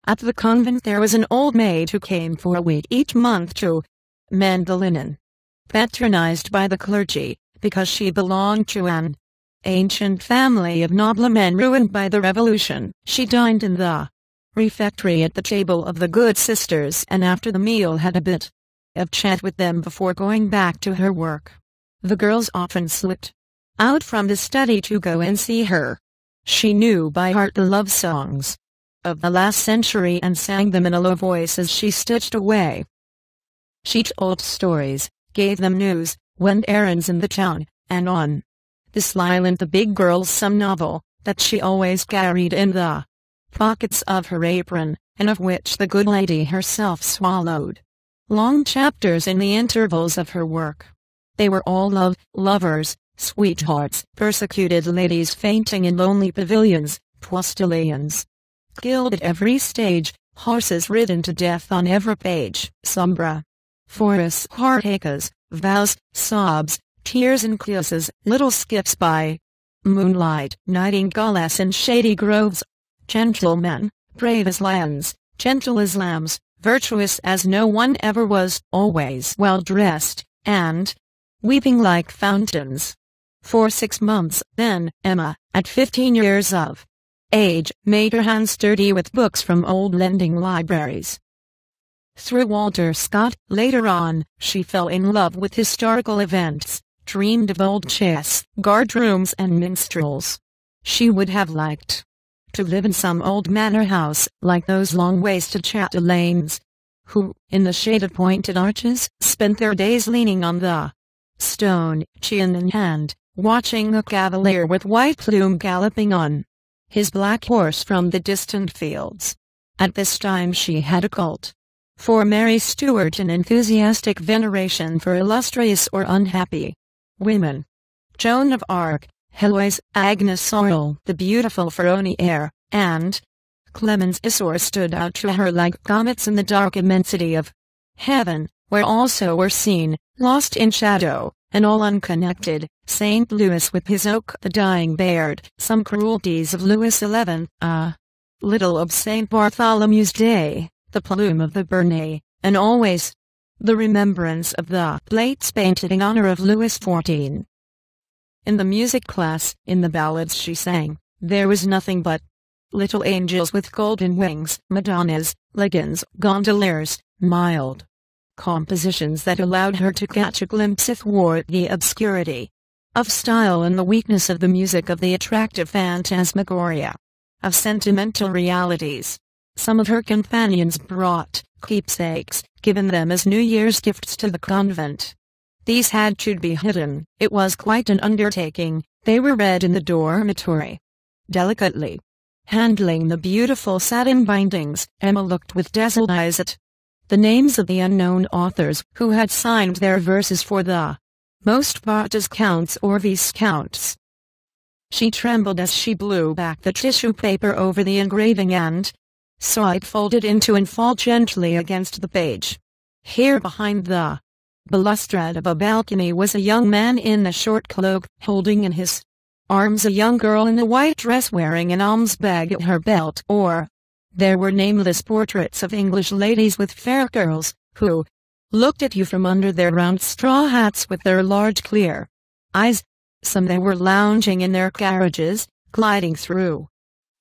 At the convent there was an old maid who came for a week each month to mend the linen. Patronized by the clergy, because she belonged to an ancient family of noblemen ruined by the revolution, she dined in the refectory at the table of the good sisters, and after the meal had a bit of chat with them before going back to her work. The girls often slipped out from the study to go and see her. She knew by heart the love songs of the last century and sang them in a low voice as she stitched away. She told stories, gave them news, went errands in the town, and on the sly lent the big girls some novel that she always carried in the pockets of her apron, and of which the good lady herself swallowed long chapters in the intervals of her work. They were all lovers, sweethearts, persecuted ladies fainting in lonely pavilions, postilions killed at every stage, horses ridden to death on every page, sombra, forests, heartaches, vows, sobs, tears and kisses, little skips by moonlight, nightingales in shady groves, gentlemen, brave as lions, gentle as lambs, virtuous as no one ever was, always well dressed, and weeping like fountains. For 6 months, then, Emma, at 15 years of age, made her hands sturdy with books from old lending libraries. Through Walter Scott, later on, she fell in love with historical events, dreamed of old chess, guardrooms and minstrels. She would have liked to live in some old manor house, like those long-waisted chatelaines, who, in the shade of pointed arches, spent their days leaning on the stone, chin in hand, watching a cavalier with white plume galloping on his black horse from the distant fields. At this time she had a cult for Mary Stuart, an enthusiastic veneration for illustrious or unhappy women. Joan of Arc, Heloise, Agnes Sorel, the beautiful Ferroniere, and Clemence Isor stood out to her like comets in the dark immensity of heaven, where also were seen, lost in shadow, and all unconnected, St. Louis with his oak, the dying Bayard, some cruelties of Louis XI, a little of St. Bartholomew's Day, the plume of the Bernay, and always the remembrance of the plates painted in honor of Louis XIV. In the music class, in the ballads she sang, there was nothing but little angels with golden wings, Madonnas, Liggins, gondoliers, mild compositions that allowed her to catch a glimpse athwart the obscurity of style and the weakness of the music of the attractive phantasmagoria of sentimental realities. Some of her companions brought keepsakes, given them as New Year's gifts to the convent. These had to be hidden. It was quite an undertaking. They were read in the dormitory. Delicately handling the beautiful satin bindings, Emma looked with dazzled eyes at the names of the unknown authors who had signed their verses for the most part as counts or viscounts. She trembled as she blew back the tissue paper over the engraving and saw it folded into and fall gently against the page. Here behind the balustrade of a balcony was a young man in a short cloak, holding in his arms a young girl in a white dress wearing an alms bag at her belt, or there were nameless portraits of English ladies with fair curls, who looked at you from under their round straw hats with their large clear eyes. Some they were lounging in their carriages, gliding through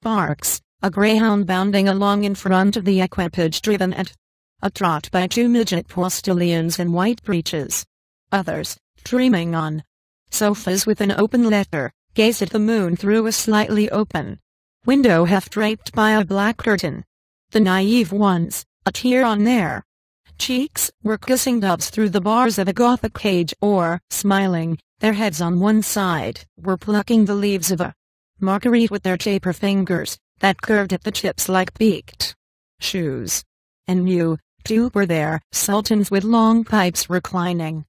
parks, a greyhound bounding along in front of the equipage driven at a trot by 2 midget postilions in white breeches. Others, dreaming on sofas with an open letter, gazed at the moon through a slightly open window half draped by a black curtain. The naive ones, a tear on their cheeks, were kissing doves through the bars of a Gothic cage, or, smiling, their heads on one side, were plucking the leaves of a marguerite with their taper fingers, that curved at the tips like beaked shoes. And you, too, were there, sultans with long pipes reclining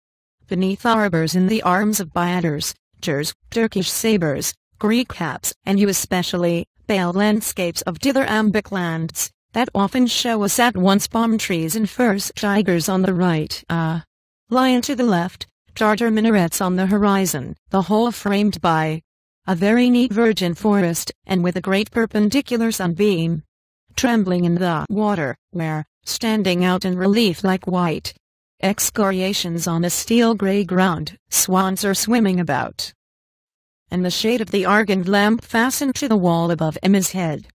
beneath arbors in the arms of batters, Turkish sabers, Greek caps, and you especially, pale landscapes of dithyrambic lands, that often show us at once palm trees and firs, tigers on the right, a lion to the left, Tartar minarets on the horizon, the whole framed by a very neat virgin forest, and with a great perpendicular sunbeam trembling in the water, where, standing out in relief like white excoriations on a steel-gray ground, swans are swimming about. And the shade of the argand lamp fastened to the wall above Emma's head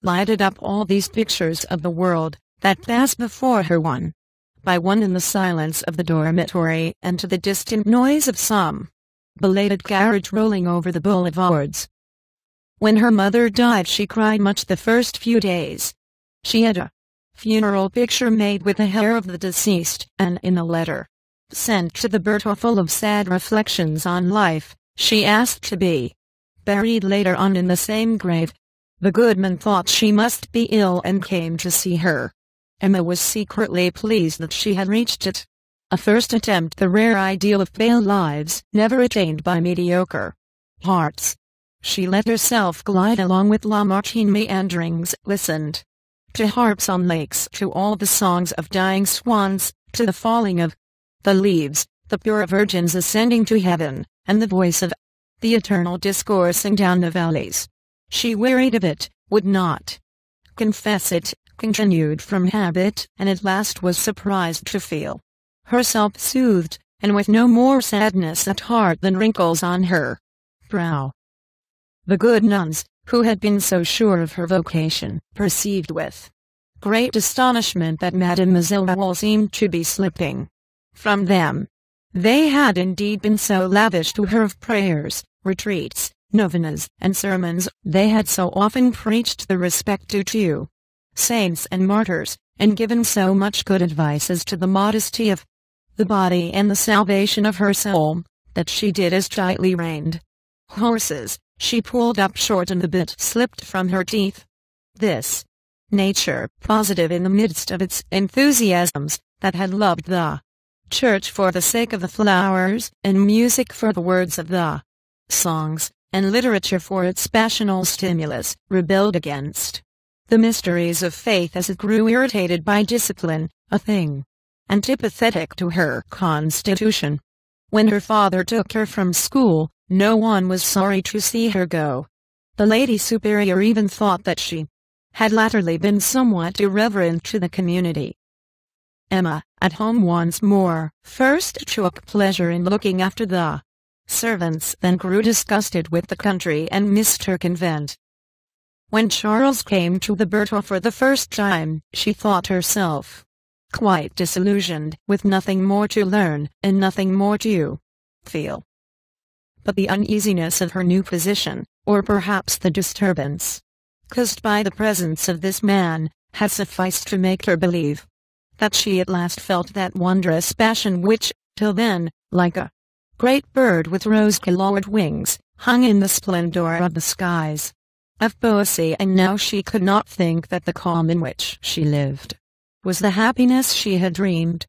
lighted up all these pictures of the world that passed before her one by one in the silence of the dormitory and to the distant noise of some belated carriage rolling over the boulevards. When her mother died she cried much the first few days. She had a funeral picture made with the hair of the deceased, and in a letter sent to the Bertha full of sad reflections on life, she asked to be buried later on in the same grave. The goodman thought she must be ill and came to see her. Emma was secretly pleased that she had reached it. A first attempt, the rare ideal of pale lives, never attained by mediocre hearts. She let herself glide along with Lamartine meanderings, listened to harps on lakes, to all the songs of dying swans, to the falling of the leaves, the pure virgins ascending to heaven, and the voice of the eternal discoursing down the valleys. She wearied of it, would not confess it, continued from habit, and at last was surprised to feel herself soothed, and with no more sadness at heart than wrinkles on her brow. The good nuns, who had been so sure of her vocation, perceived with great astonishment that Mademoiselle Raoul seemed to be slipping from them. They had indeed been so lavish to her of prayers, retreats, novenas, and sermons. They had so often preached the respect due to saints and martyrs, and given so much good advice as to the modesty of the body and the salvation of her soul, that she did as tightly reined horses. She pulled up short and the bit slipped from her teeth. This nature, positive in the midst of its enthusiasms, that had loved the church for the sake of the flowers, and music for the words of the songs, and literature for its passional stimulus, rebelled against the mysteries of faith as it grew irritated by discipline, a thing antipathetic to her constitution. When her father took her from school, no one was sorry to see her go. The Lady Superior even thought that she had latterly been somewhat irreverent to the community. Emma, at home once more, first took pleasure in looking after the servants, then grew disgusted with the country and missed her convent. When Charles came to the Bertha for the first time, she thought herself quite disillusioned, with nothing more to learn, and nothing more to feel. But the uneasiness of her new position, or perhaps the disturbance caused by the presence of this man, had sufficed to make her believe that she at last felt that wondrous passion which, till then, like a great bird with rose-colored wings, hung in the splendor of the skies of poesy, and now she could not think that the calm in which she lived was the happiness she had dreamed.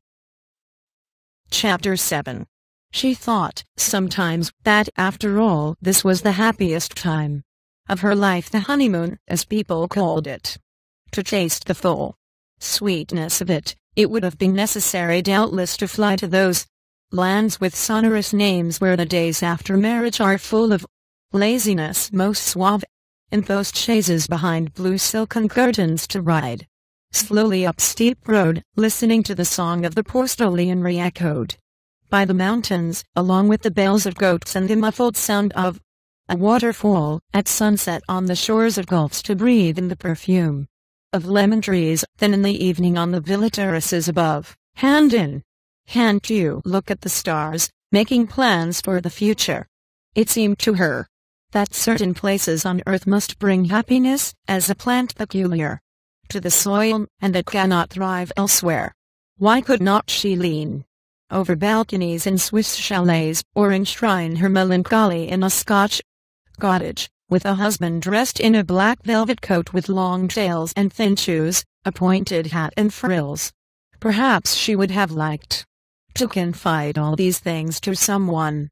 Chapter 7. She thought, sometimes, that after all this was the happiest time of her life, the honeymoon, as people called it. To taste the full sweetness of it, it would have been necessary doubtless to fly to those lands with sonorous names where the days after marriage are full of laziness, most suave, in post-chaises behind blue silken curtains to ride slowly up steep road, listening to the song of the postilion re-echoed by the mountains, along with the bells of goats and the muffled sound of a waterfall, at sunset on the shores of gulfs, to breathe in the perfume of lemon trees, then in the evening on the villa terraces above, hand in hand to look at the stars, making plans for the future. It seemed to her that certain places on earth must bring happiness, as a plant peculiar to the soil, and that cannot thrive elsewhere. Why could not she lean over balconies in Swiss chalets, or enshrine her melancholy in a Scotch cottage, with a husband dressed in a black velvet coat with long tails and thin shoes, a pointed hat and frills? Perhaps she would have liked to confide all these things to someone.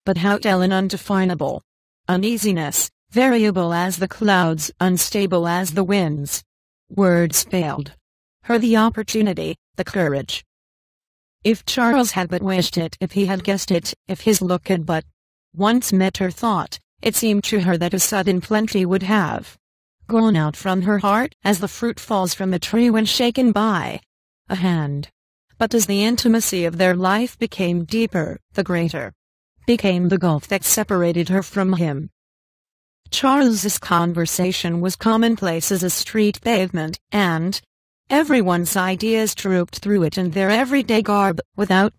But how tell an undefinable uneasiness, variable as the clouds, unstable as the winds? Words failed her, the opportunity, the courage. If Charles had but wished it, if he had guessed it, if his look had but once met her thought, it seemed to her that a sudden plenty would have gone out from her heart as the fruit falls from a tree when shaken by a hand. But as the intimacy of their life became deeper, the greater became the gulf that separated her from him. Charles's conversation was commonplace as a street pavement, and everyone's ideas trooped through it in their everyday garb, without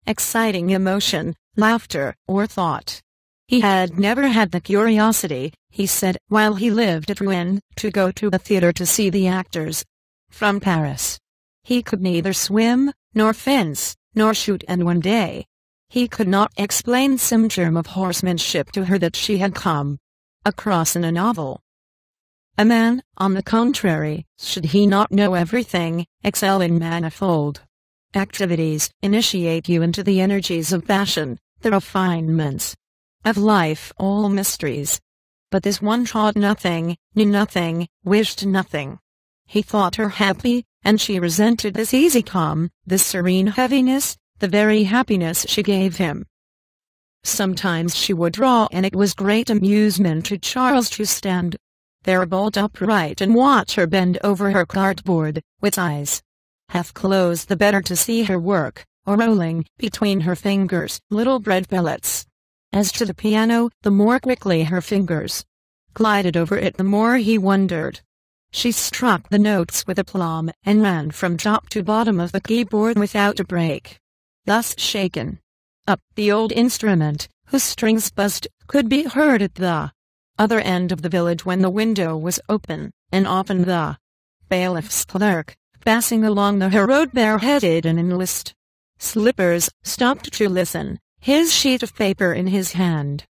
exciting emotion, laughter, or thought. He had never had the curiosity, he said, while he lived at Rouen, to go to the theater to see the actors from Paris. He could neither swim, nor fence, nor shoot, and one day he could not explain some germ of horsemanship to her that she had come across in a novel. A man, on the contrary, should he not know everything, excel in manifold activities, initiate you into the energies of passion, the refinements of life, all mysteries. But this one taught nothing, knew nothing, wished nothing. He thought her happy, and she resented this easy calm, this serene heaviness, the very happiness she gave him. Sometimes she would draw, and it was great amusement to Charles to stand there bolt upright and watch her bend over her cardboard, with eyes half closed the better to see her work, or rolling between her fingers little bread pellets. As to the piano, the more quickly her fingers glided over it, the more he wondered. She struck the notes with aplomb, and ran from top to bottom of the keyboard without a break. Thus shaken up, the old instrument, whose strings buzzed, could be heard at the other end of the village when the window was open, and often the bailiff's clerk, passing along the road bareheaded and in list slippers, stopped to listen, his sheet of paper in his hand.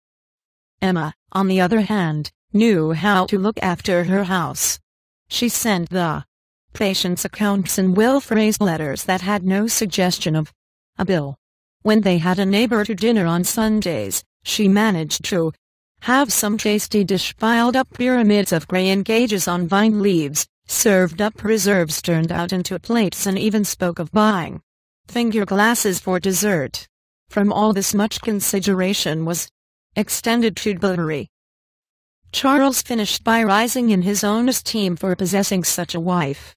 Emma, on the other hand, knew how to look after her house. She sent the patient's accounts in well-phrased letters that had no suggestion of a bill. When they had a neighbor to dinner on Sundays, she managed to have some tasty dish piled up, pyramids of grey engages on vine leaves, served up preserves turned out into plates, and even spoke of buying finger glasses for dessert. From all this much consideration was extended to Bovary. Charles finished by rising in his own esteem for possessing such a wife.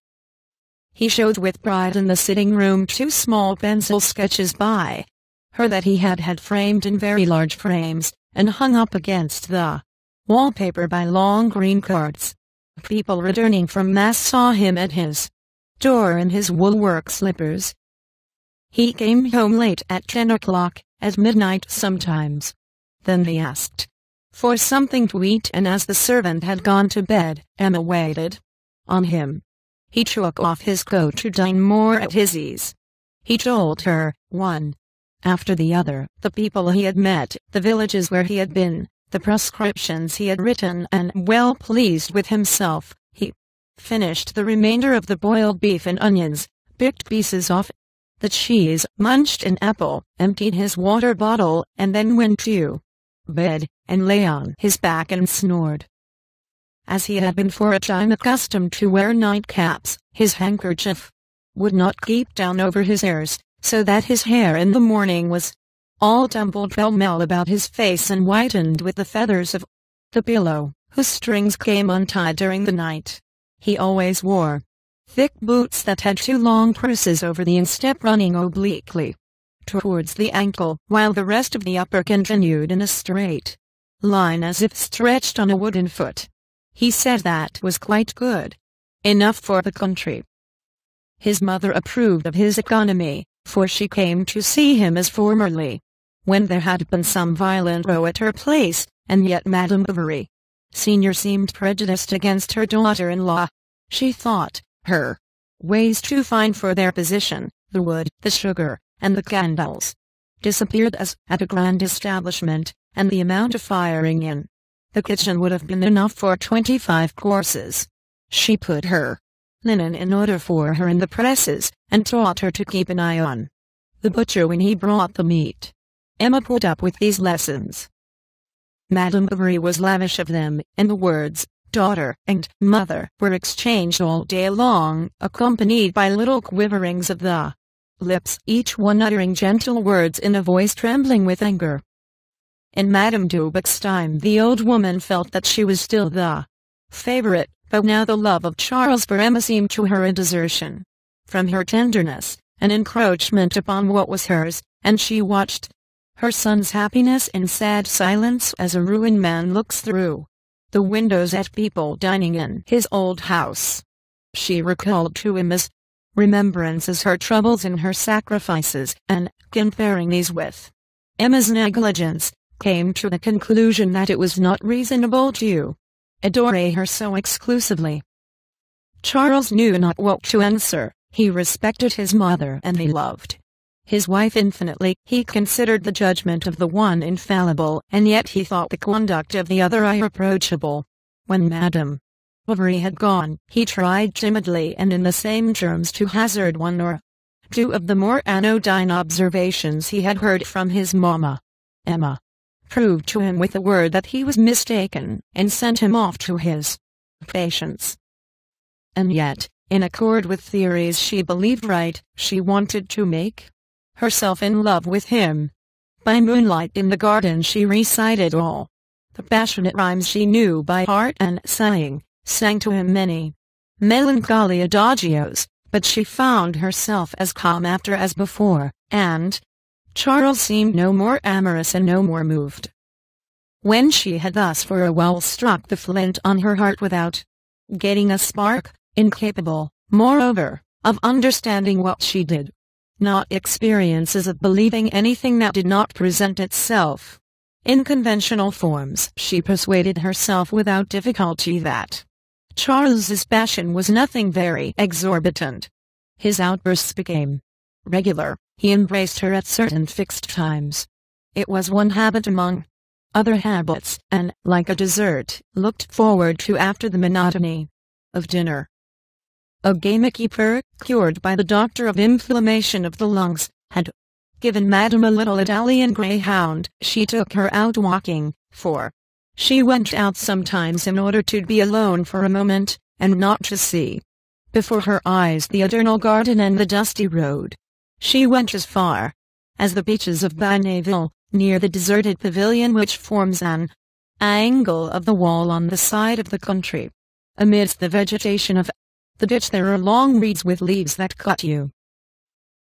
He showed with pride in the sitting-room 2 small pencil sketches by her that he had framed in very large frames, and hung up against the wallpaper by long green cards. People returning from mass saw him at his door in his woolwork slippers. He came home late at 10 o'clock, at midnight sometimes. Then he asked for something to eat, and as the servant had gone to bed, Emma waited on him. He took off his coat to dine more at his ease. He told her, one after the other, the people he had met, the villages where he had been, the prescriptions he had written, and, well pleased with himself, he finished the remainder of the boiled beef and onions, picked pieces off the cheese, munched an apple, emptied his water bottle, and then went to bed, and lay on his back and snored. As he had been for a time accustomed to wear nightcaps, his handkerchief would not keep down over his ears, so that his hair in the morning was all tumbled pell-mell about his face and whitened with the feathers of the pillow, whose strings came untied during the night. He always wore thick boots that had 2 long creases over the instep running obliquely towards the ankle, while the rest of the upper continued in a straight line as if stretched on a wooden foot. He said that was quite good enough for the country. His mother approved of his economy, for she came to see him as formerly, when there had been some violent row at her place, and yet Madame Bovary Sr. seemed prejudiced against her daughter-in-law. She thought her ways too fine for their position, the wood, the sugar, and the candles disappeared as at a grand establishment, and the amount of firing in the kitchen would have been enough for 25 courses. She put her linen in order for her in the presses, and taught her to keep an eye on the butcher when he brought the meat. Emma put up with these lessons. Madame Bovary was lavish of them, and the words daughter and mother were exchanged all day long, accompanied by little quiverings of the lips, each one uttering gentle words in a voice trembling with anger. In Madame Dubuc's time the old woman felt that she was still the favorite, But now the love of Charles for Emma seemed to her a desertion. From her tenderness, an encroachment upon what was hers, and she watched her son's happiness in sad silence as a ruined man looks through the windows at people dining in his old house. She recalled to Emma's remembrances her troubles and her sacrifices, and, comparing these with Emma's negligence, came to the conclusion that it was not reasonable to adore her so exclusively. Charles knew not what to answer. He respected his mother and he loved his wife infinitely. He considered the judgment of the one infallible, and yet he thought the conduct of the other irreproachable. When Madame Bovary had gone, he tried timidly and in the same terms to hazard one or two of the more anodyne observations he had heard from his mamma. Emma proved to him with a word that he was mistaken, and sent him off to his patients. And yet, in accord with theories she believed right, she wanted to make herself in love with him. By moonlight in the garden she recited all the passionate rhymes she knew by heart, and sang to him many melancholy adagios, but she found herself as calm after as before, and Charles seemed no more amorous and no more moved. When she had thus for a while struck the flint on her heart without getting a spark, incapable, moreover, of understanding what she did, not experiences of believing anything that did not present itself in conventional forms, she persuaded herself without difficulty that Charles's passion was nothing very exorbitant. His outbursts became regular. He embraced her at certain fixed times. It was one habit among other habits, and, like a dessert, looked forward to after the monotony of dinner. A gamekeeper, cured by the doctor of inflammation of the lungs, had given Madame a little Italian greyhound. She took her out walking, for she went out sometimes in order to be alone for a moment, and not to see before her eyes the eternal garden and the dusty road. She went as far as the beaches of Bagneville, near the deserted pavilion which forms an angle of the wall on the side of the country. Amidst the vegetation of the ditch there are long reeds with leaves that cut you.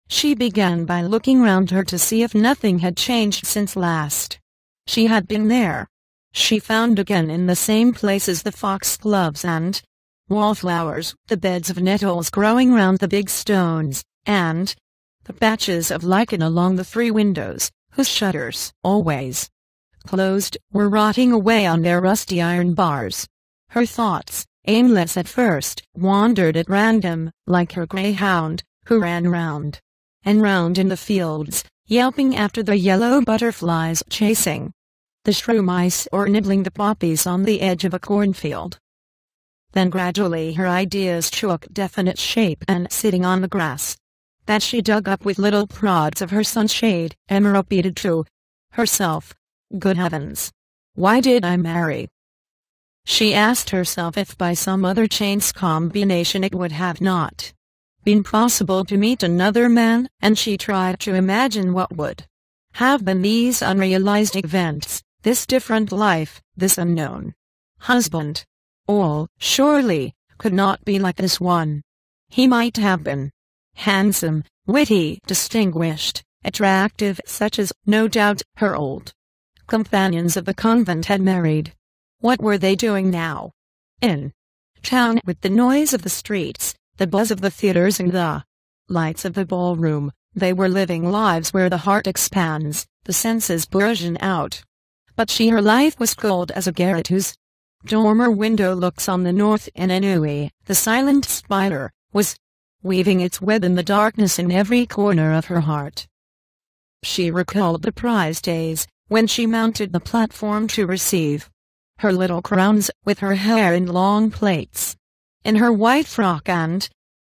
She began by looking round her to see if nothing had changed since last she had been there. She found again in the same places the foxgloves and wallflowers, the beds of nettles growing round the big stones, and the patches of lichen along the 3 windows, whose shutters, always closed, were rotting away on their rusty iron bars. Her thoughts, aimless at first, wandered at random, like her greyhound, who ran round and round in the fields, yelping after the yellow butterflies chasing the shrew mice or nibbling the poppies on the edge of a cornfield. Then gradually her ideas took definite shape, and sitting on the grass that she dug up with little prods of her sunshade, Emma repeated to herself, "Good heavens! Why did I marry?" She asked herself if by some other chance combination it would have not been possible to meet another man, and she tried to imagine what would have been these unrealized events, this different life, this unknown husband. All, surely, could not be like this one. He might have been handsome, witty, distinguished, attractive, such as, no doubt, her old companions of the convent had married. What were they doing now? In town, with the noise of the streets, the buzz of the theaters and the lights of the ballroom, they were living lives where the heart expands, the senses burgeon out. But her life was cold as a garret whose dormer window looks on the north, and ennui, the silent spider, was weaving its web in the darkness in every corner of her heart. She recalled the prize days, when she mounted the platform to receive her little crowns, with her hair in long plaits. In her white frock and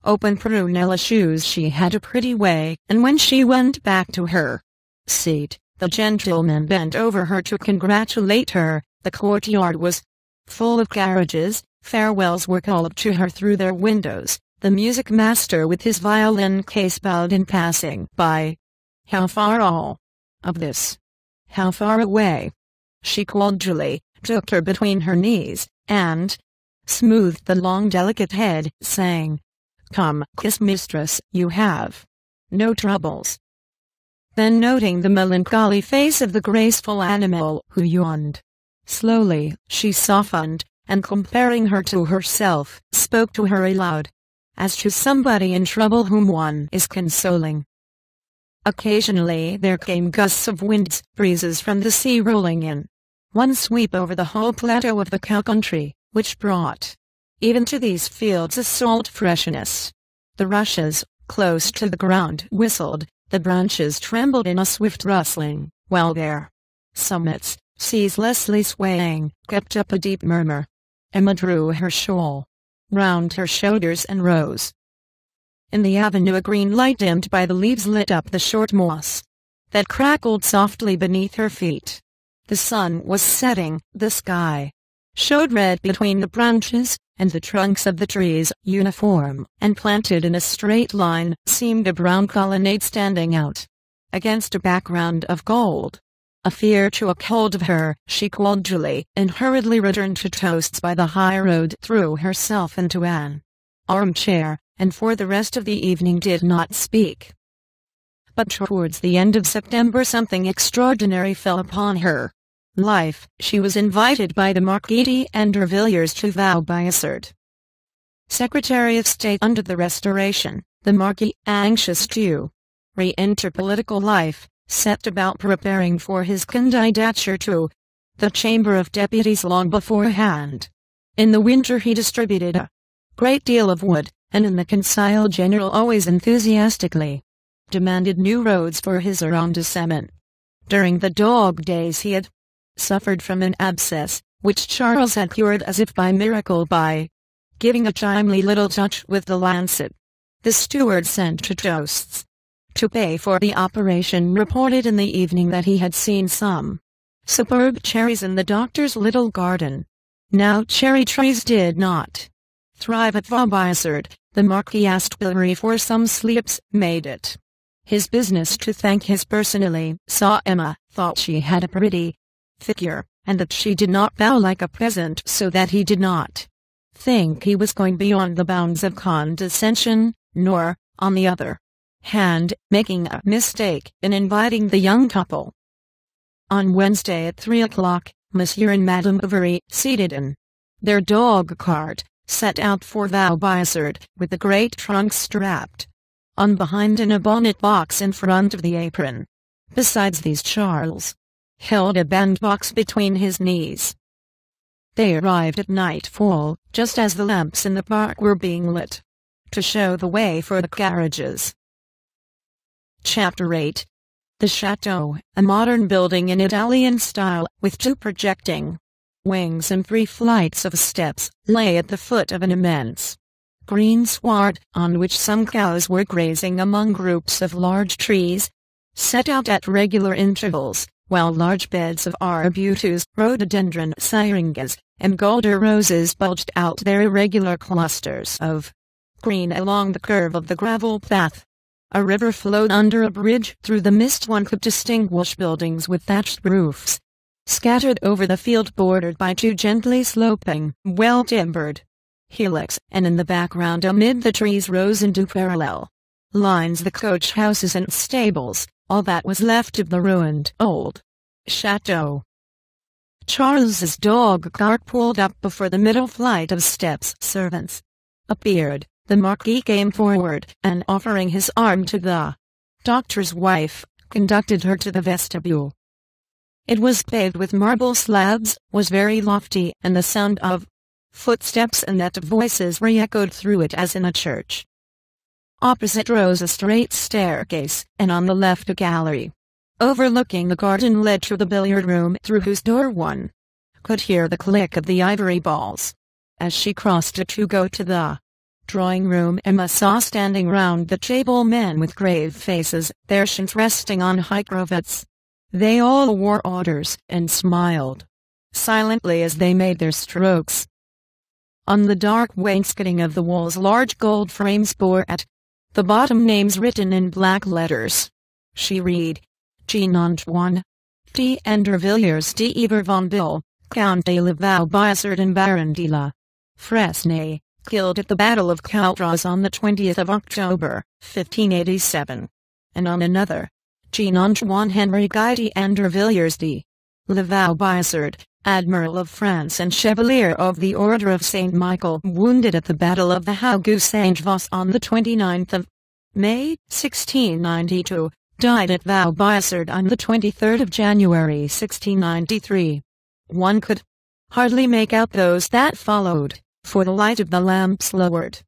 open prunella shoes she had a pretty way, and when she went back to her seat, the gentlemen bent over her to congratulate her. The courtyard was full of carriages, farewells were called to her through their windows, the music master with his violin case bowed in passing by. How far all of this? How far away? She called Julie, took her between her knees, and smoothed the long delicate head, saying, "Come, kiss mistress, you have no troubles." Then noting the melancholy face of the graceful animal who yawned, slowly she softened, and comparing her to herself, spoke to her aloud, as to somebody in trouble whom one is consoling. Occasionally there came gusts of winds, breezes from the sea rolling in one sweep over the whole plateau of the cow country, which brought even to these fields a salt freshness. The rushes, close to the ground, whistled, the branches trembled in a swift rustling, while their summits, ceaselessly swaying, kept up a deep murmur. Emma drew her shawl round her shoulders and rose. In the avenue a green light dimmed by the leaves lit up the short moss that crackled softly beneath her feet. The sun was setting, the sky showed red between the branches, and the trunks of the trees, uniform and planted in a straight line, seemed a brown colonnade standing out against a background of gold. A fear took hold of her. She called Julie, and hurriedly returned to Toasts by the high road, threw herself into an armchair, and for the rest of the evening did not speak. But towards the end of September something extraordinary fell upon her life. She was invited by the Marquis d'Andervilliers to Vaubyessard, Secretary of State under the Restoration. The Marquis, anxious to re-enter political life, set about preparing for his candidature to the Chamber of Deputies long beforehand. In the winter he distributed a great deal of wood, and in the Conseil General always enthusiastically demanded new roads for his arrondissement. During the dog days he had suffered from an abscess, which Charles had cured as if by miracle by giving a timely little touch with the lancet. The steward sent to Toasts to pay for the operation reported in the evening that he had seen some superb cherries in the doctor's little garden. Now cherry trees did not thrive at Vaubyessard. The Marquis asked Bovary for some slips, made it his business to thank his personally, saw Emma, thought she had a pretty figure, and that she did not bow like a peasant, so that he did not think he was going beyond the bounds of condescension, nor, on the other hand, making a mistake in inviting the young couple. On Wednesday at 3 o'clock, Monsieur and Madame Bovary, seated in their dog-cart, set out for Vaubyessard, with the great trunk strapped on behind and a bonnet box in front of the apron. Besides these Charles held a bandbox between his knees. They arrived at nightfall, just as the lamps in the park were being lit, to show the way for the carriages. Chapter 8. The Chateau, a modern building in Italian style, with 2 projecting wings and 3 flights of steps, lay at the foot of an immense green sward, on which some cows were grazing among groups of large trees, set out at regular intervals, while large beds of arbutus, rhododendron, syringas, and golden roses bulged out their irregular clusters of green along the curve of the gravel path. A river flowed under a bridge. Through the mist one could distinguish buildings with thatched roofs, scattered over the field bordered by 2 gently sloping, well-timbered hillocks, and in the background amid the trees rose in 2 parallel lines the coach houses and stables, all that was left of the ruined old chateau. Charles's dog-cart pulled up before the middle flight of steps. Servants appeared. The Marquis came forward, and offering his arm to the doctor's wife, conducted her to the vestibule. It was paved with marble slabs, was very lofty, and the sound of footsteps and that of voices re-echoed through it as in a church. Opposite rose a straight staircase, and on the left a gallery, overlooking the garden, led to the billiard room, through whose door one could hear the click of the ivory balls. As she crossed it to go to the drawing room, Emma saw standing round the table men with grave faces, their chins resting on high cravats. They all wore orders, and smiled silently as they made their strokes. On the dark wainscoting of the walls large gold frames bore at the bottom names written in black letters. She read, Jean Antoine d'Andervilliers d'Ibervonville, Count de la Vaubyessard and Baron de la Fresnay, killed at the Battle of Caltros on the 20th of October, 1587. And on another, Jean-Antoine Henri Guy d'Andrevillers de Vaubyessard, Admiral of France and Chevalier of the Order of St. Michael, wounded at the Battle of the Hauts-Saint-Vos on the 29th of May, 1692, died at Vaubyessard on the 23rd of January, 1693. One could hardly make out those that followed, for the light of the lamps lowered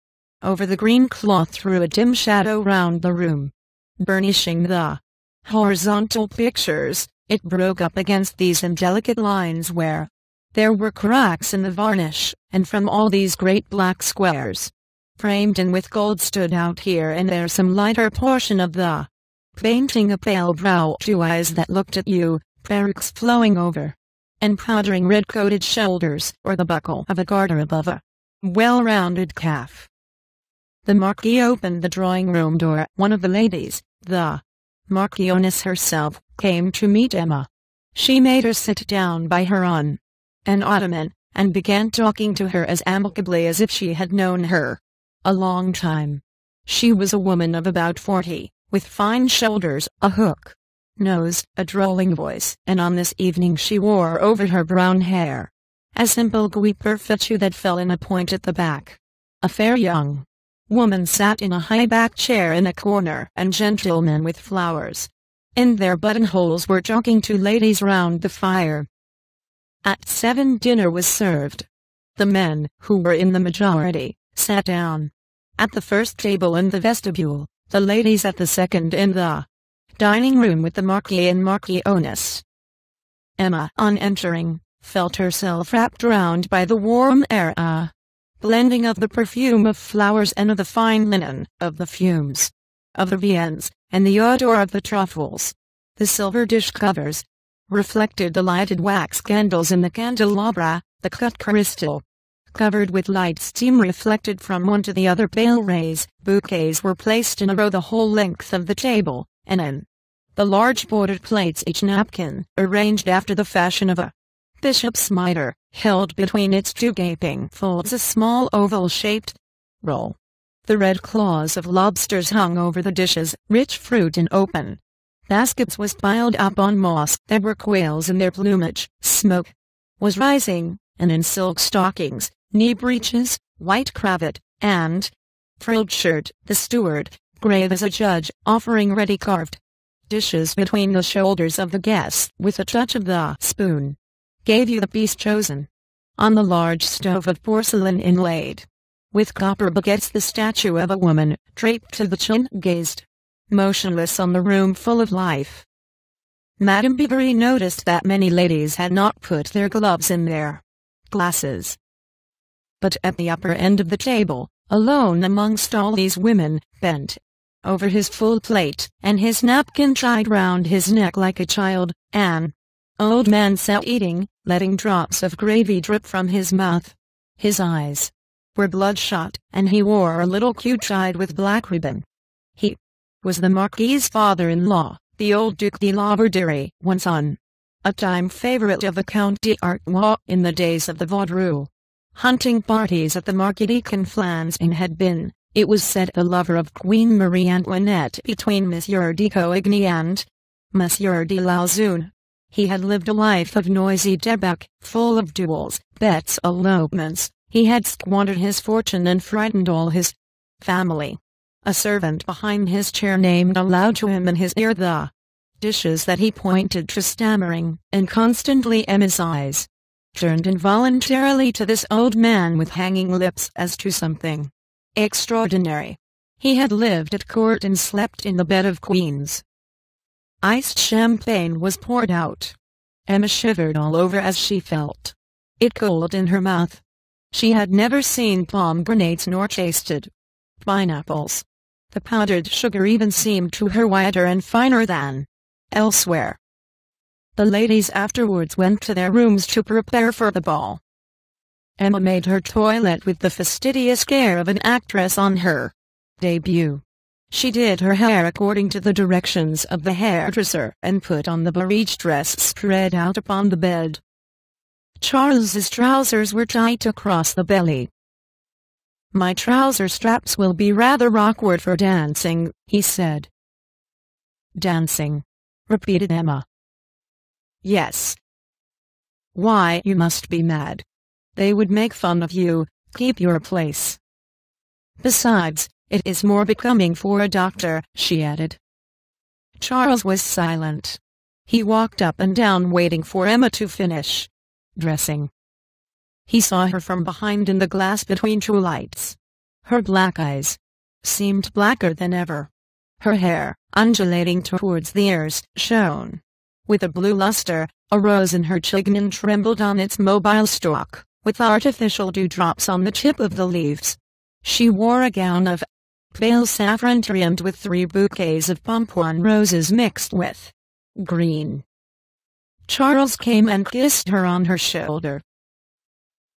over the green cloth threw a dim shadow round the room, burnishing the horizontal pictures. It broke up against these indelicate lines where there were cracks in the varnish, and from all these great black squares, framed in with gold, stood out here and there some lighter portion of the painting, a pale brow, two eyes that looked at you, perruques flowing over, and powdering red-coated shoulders, or the buckle of a garter above a well-rounded calf. The Marquis opened the drawing-room door. One of the ladies, the Marchioness herself, came to meet Emma. She made her sit down by her on an ottoman, and began talking to her as amicably as if she had known her a long time. She was a woman of about 40, with fine shoulders, a hook nose, a drawling voice, and on this evening she wore over her brown hair a simple gui perfectu that fell in a point at the back. A fair young woman sat in a high-backed chair in a corner, and gentlemen with flowers in their buttonholes were talking to ladies round the fire. At 7 dinner was served. The men, who were in the majority, sat down at the first table in the vestibule, the ladies at the second in the dining room with the Marquis and Marchioness. Emma, on entering, felt herself wrapped round by the warm air, a blending of the perfume of flowers and of the fine linen, of the fumes of the viands, and the odor of the truffles. The silver dish covers reflected the lighted wax candles in the candelabra, the cut crystal covered with light steam reflected from one to the other pale rays. Bouquets were placed in a row the whole length of the table, and in the large bordered plates each napkin, arranged after the fashion of a bishop's mitre, held between its two gaping folds a small oval-shaped roll. The red claws of lobsters hung over the dishes, rich fruit in open baskets was piled up on moss. There were quails in their plumage. Smoke was rising, and in silk stockings, knee breeches, white cravat, and frilled shirt, the steward, grave as a judge, offering ready carved dishes between the shoulders of the guests, with a touch of the spoon, gave you the piece chosen. On the large stove of porcelain inlaid with copper baguettes, the statue of a woman, draped to the chin, gazed motionless on the room full of life. Madame Bovary noticed that many ladies had not put their gloves in their glasses. But at the upper end of the table, alone amongst all these women, bent over his full plate, and his napkin tied round his neck like a child, an old man sat eating, letting drops of gravy drip from his mouth. His eyes were bloodshot, and he wore a little queue tied with black ribbon. He was the Marquis's father-in-law, the old Duc de la Bordere, once on a time favorite of the Count d'Artois. In the days of the Vaudreuil hunting parties at the Marquis de Conflans had been, it was said, the lover of Queen Marie Antoinette between Monsieur de Coigny and Monsieur de Lauzun. He had lived a life of noisy debauch, full of duels, bets, elopements. He had squandered his fortune and frightened all his family. A servant behind his chair named aloud to him in his ear the dishes that he pointed to, stammering, and constantly Emma's eyes turned involuntarily to this old man with hanging lips as to something extraordinary. He had lived at court and slept in the bed of queens. Iced champagne was poured out. Emma shivered all over as she felt it cold in her mouth. She had never seen pomegranates nor tasted pineapples. The powdered sugar even seemed to her whiter and finer than elsewhere. The ladies afterwards went to their rooms to prepare for the ball. Emma made her toilette with the fastidious care of an actress on her debut. She did her hair according to the directions of the hairdresser, and put on the barège dress spread out upon the bed. Charles's trousers were tight across the belly, "My trouser straps will be rather awkward for dancing," he said. "Dancing?" repeated Emma. "Yes." "Why, you must be mad. They would make fun of you. Keep your place. Besides, it is more becoming for a doctor," she added. Charles was silent. He walked up and down waiting for Emma to finish dressing. He saw her from behind in the glass between two lights. Her black eyes seemed blacker than ever. Her hair, undulating towards the ears, shone with a blue luster. A rose in her chignon trembled on its mobile stalk, with artificial dewdrops on the tip of the leaves. She wore a gown of pale saffron trimmed with 3 bouquets of pompon roses mixed with green. Charles came and kissed her on her shoulder.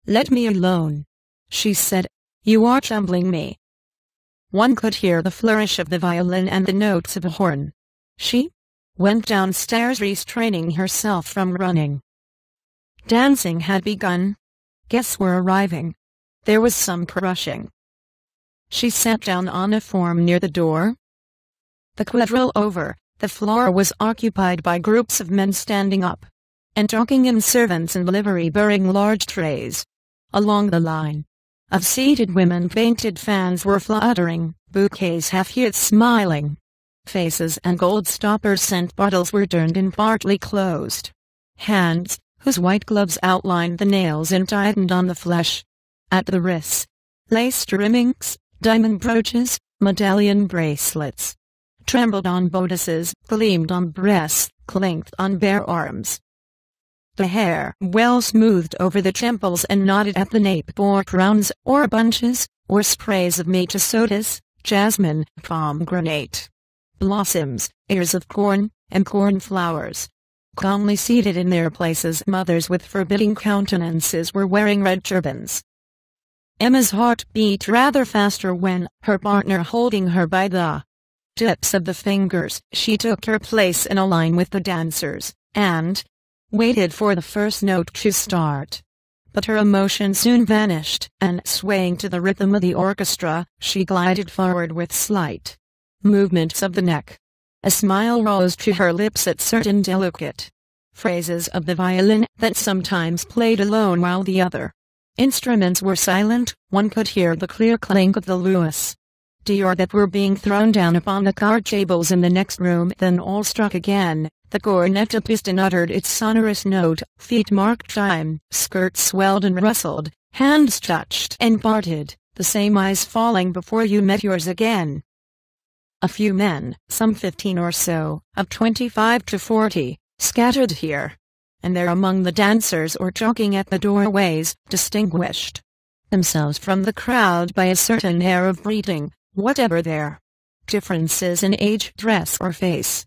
"Let me alone," she said. "You are tumbling me." One could hear the flourish of the violin and the notes of a horn. She went downstairs, restraining herself from running. Dancing had begun. Guests were arriving. There was some crushing. She sat down on a form near the door. The quadrille over, the floor was occupied by groups of men standing up and talking, and servants in livery bearing large trays. Along the line of seated women, painted fans were fluttering, bouquets half-hid smiling faces and gold-stopper scent bottles were turned in partly closed hands, whose white gloves outlined the nails and tightened on the flesh. At the wrists, lace trimmings, diamond brooches, medallion bracelets trembled on bodices, gleamed on breasts, clinked on bare arms. The hair, well smoothed over the temples and knotted at the nape, bore crowns, or bunches, or sprays of metasotis, jasmine, pomegranate blossoms, ears of corn, and cornflowers. Calmly seated in their places, mothers with forbidding countenances were wearing red turbans. Emma's heart beat rather faster when, her partner holding her by the tips of the fingers, she took her place in a line with the dancers, and waited for the first note to start. But her emotion soon vanished, and swaying to the rhythm of the orchestra, she glided forward with slight movements of the neck. A smile rose to her lips at certain delicate phrases of the violin that sometimes played alone while the other instruments were silent. One could hear the clear clink of the Louis d'Or that were being thrown down upon the card tables in the next room. Then all struck again. The cornet piston uttered its sonorous note, feet marked time, skirts swelled and rustled, hands touched and parted, the same eyes falling before you met yours again. A few men, some 15 or so, of 25 to 40, scattered here and there among the dancers or talking at the doorways, distinguished themselves from the crowd by a certain air of breeding, whatever their differences in age, dress or face.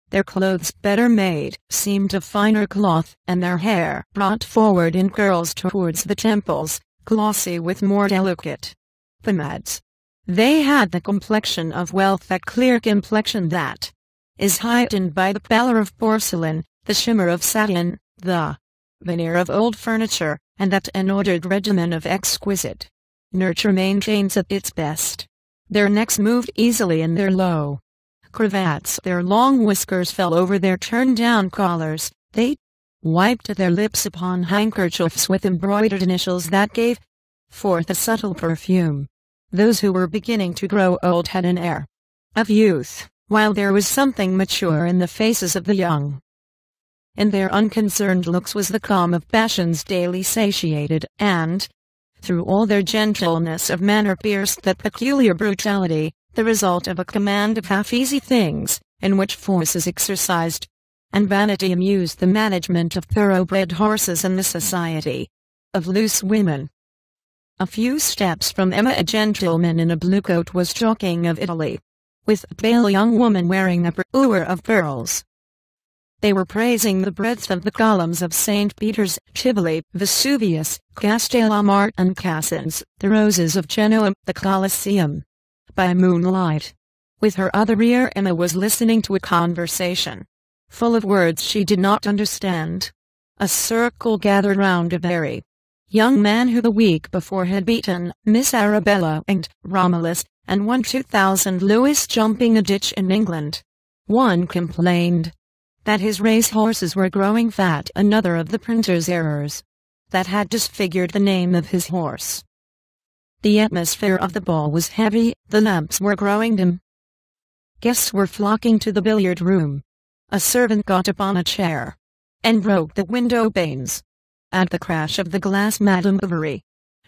Their clothes, better made, seemed of finer cloth, and their hair, brought forward in curls towards the temples, glossy with more delicate pomades. They had the complexion of wealth, that clear complexion that is heightened by the pallor of porcelain, the shimmer of satin, the veneer of old furniture, and that an ordered regimen of exquisite nurture maintains at its best. Their necks moved easily in their low cravats, their long whiskers fell over their turned-down collars, they wiped their lips upon handkerchiefs with embroidered initials that gave forth a subtle perfume. Those who were beginning to grow old had an air of youth, while there was something mature in the faces of the young. In their unconcerned looks was the calm of passions daily satiated, and, through all their gentleness of manner pierced that peculiar brutality, the result of a command of half-easy things, in which force is exercised, and vanity amused the management of thoroughbred horses and the society of loose women. A few steps from Emma a gentleman in a blue coat was talking of Italy, with a pale young woman wearing a parure of pearls. They were praising the breadth of the columns of St. Peter's, Tivoli, Vesuvius, Castellamare and Cassins, the roses of Genoa, the Colosseum. By moonlight, with her other ear, Emma was listening to a conversation full of words she did not understand. A circle gathered round a very young man who the week before had beaten Miss Arabella and Romulus, and won 2,000 Louis jumping a ditch in England. One complained that his race horses were growing fat, another of the printer's errors that had disfigured the name of his horse. The atmosphere of the ball was heavy, the lamps were growing dim. Guests were flocking to the billiard room. A servant got upon a chair and broke the window panes. At the crash of the glass, Madame Bovary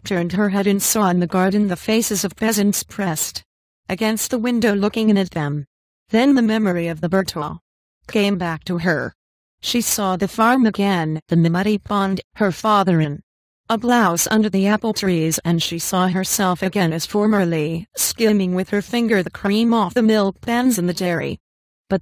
turned her head and saw in the garden the faces of peasants pressed against the window looking in at them. Then the memory of the Bertaux came back to her. She saw the farm again, the muddy pond, her father in a blouse under the apple trees, and she saw herself again as formerly, skimming with her finger the cream off the milk pans in the dairy. But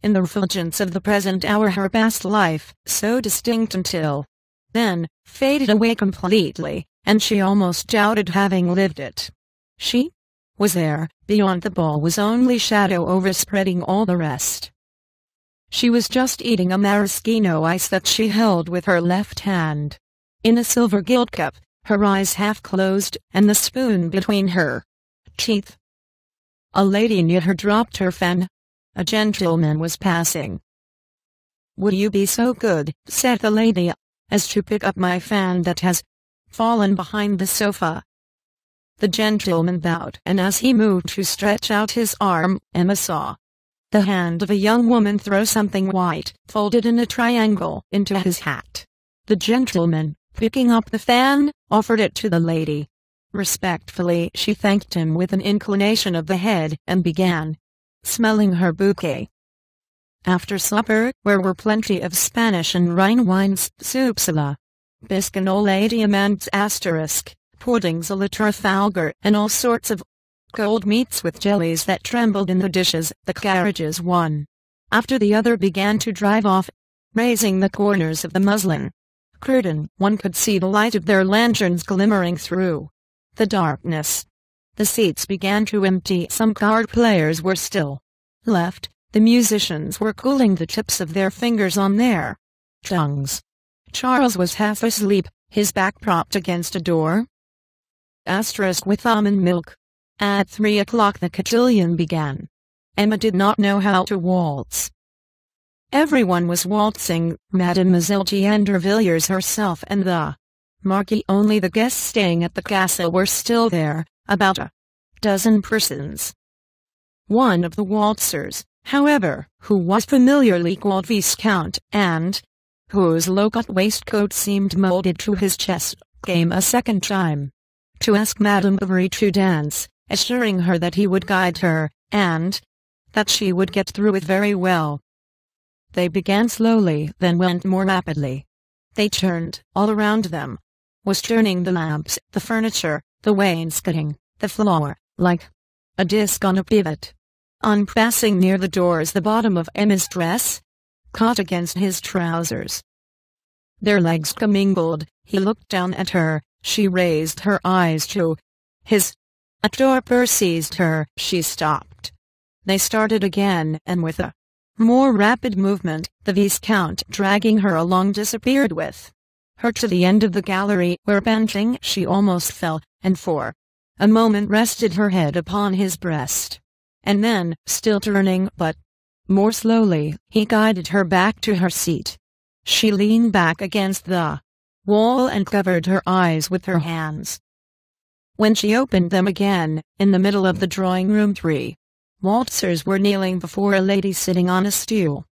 in the refulgence of the present hour her past life, so distinct until then, faded away completely, and she almost doubted having lived it. She was there, beyond the ball was only shadow overspreading all the rest. She was just eating a maraschino ice that she held with her left hand in a silver gilt cup, her eyes half closed, and the spoon between her teeth. A lady near her dropped her fan. A gentleman was passing. "Would you be so good," said the lady, "as to pick up my fan that has fallen behind the sofa?" The gentleman bowed, and as he moved to stretch out his arm, Emma saw the hand of a young woman throw something white, folded in a triangle, into his hat. The gentleman, picking up the fan, offered it to the lady. Respectfully she thanked him with an inclination of the head, and began smelling her bouquet. After supper, where were plenty of Spanish and Rhine wines, soups a la biscanole diamants *, puddings a la Trafalgar, and all sorts of cold meats with jellies that trembled in the dishes, the carriages one after the other began to drive off, raising the corners of the muslin curtain. One could see the light of their lanterns glimmering through the darkness. The seats began to empty. Some card players were still left. The musicians were cooling the tips of their fingers on their tongues. Charles was half asleep, his back propped against a door. With almond milk. At 3 o'clock the cotillion began. Emma did not know how to waltz. Everyone was waltzing, Mademoiselle d'Andervilliers herself and the Marquis. Only the guests staying at the castle were still there, about a dozen persons. One of the waltzers, however, who was familiarly called Viscount, and whose low-cut waistcoat seemed molded to his chest, came a second time to ask Madame Bovary to dance, assuring her that he would guide her, and that she would get through it very well. They began slowly, then went more rapidly. They turned. All around them was turning the lamps, the furniture, the wainscoting, the floor, like a disc on a pivot. On passing near the doors, the bottom of Emma's dress caught against his trousers. Their legs commingled. He looked down at her. She raised her eyes to his. A torpor seized her. She stopped. They started again, and with a more rapid movement, the Viscount, dragging her along, disappeared with her to the end of the gallery, where, panting, she almost fell, and for a moment rested her head upon his breast. And then, still turning, but more slowly, he guided her back to her seat. She leaned back against the wall and covered her eyes with her hands. When she opened them again, in the middle of the drawing-room, 3 waltzers were kneeling before a lady sitting on a stool.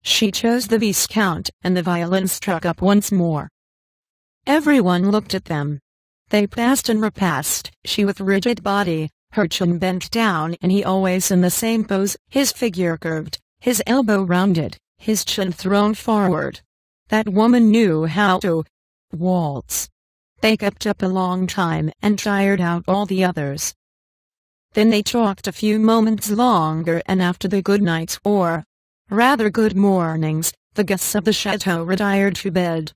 She chose the Viscount, and the violin struck up once more. Everyone looked at them. They passed and repassed, she with rigid body, her chin bent down, and he always in the same pose, his figure curved, his elbow rounded, his chin thrown forward. That woman knew how to waltz. They kept up a long time, and tired out all the others. Then they talked a few moments longer, and after the good nights, or rather good mornings, the guests of the chateau retired to bed.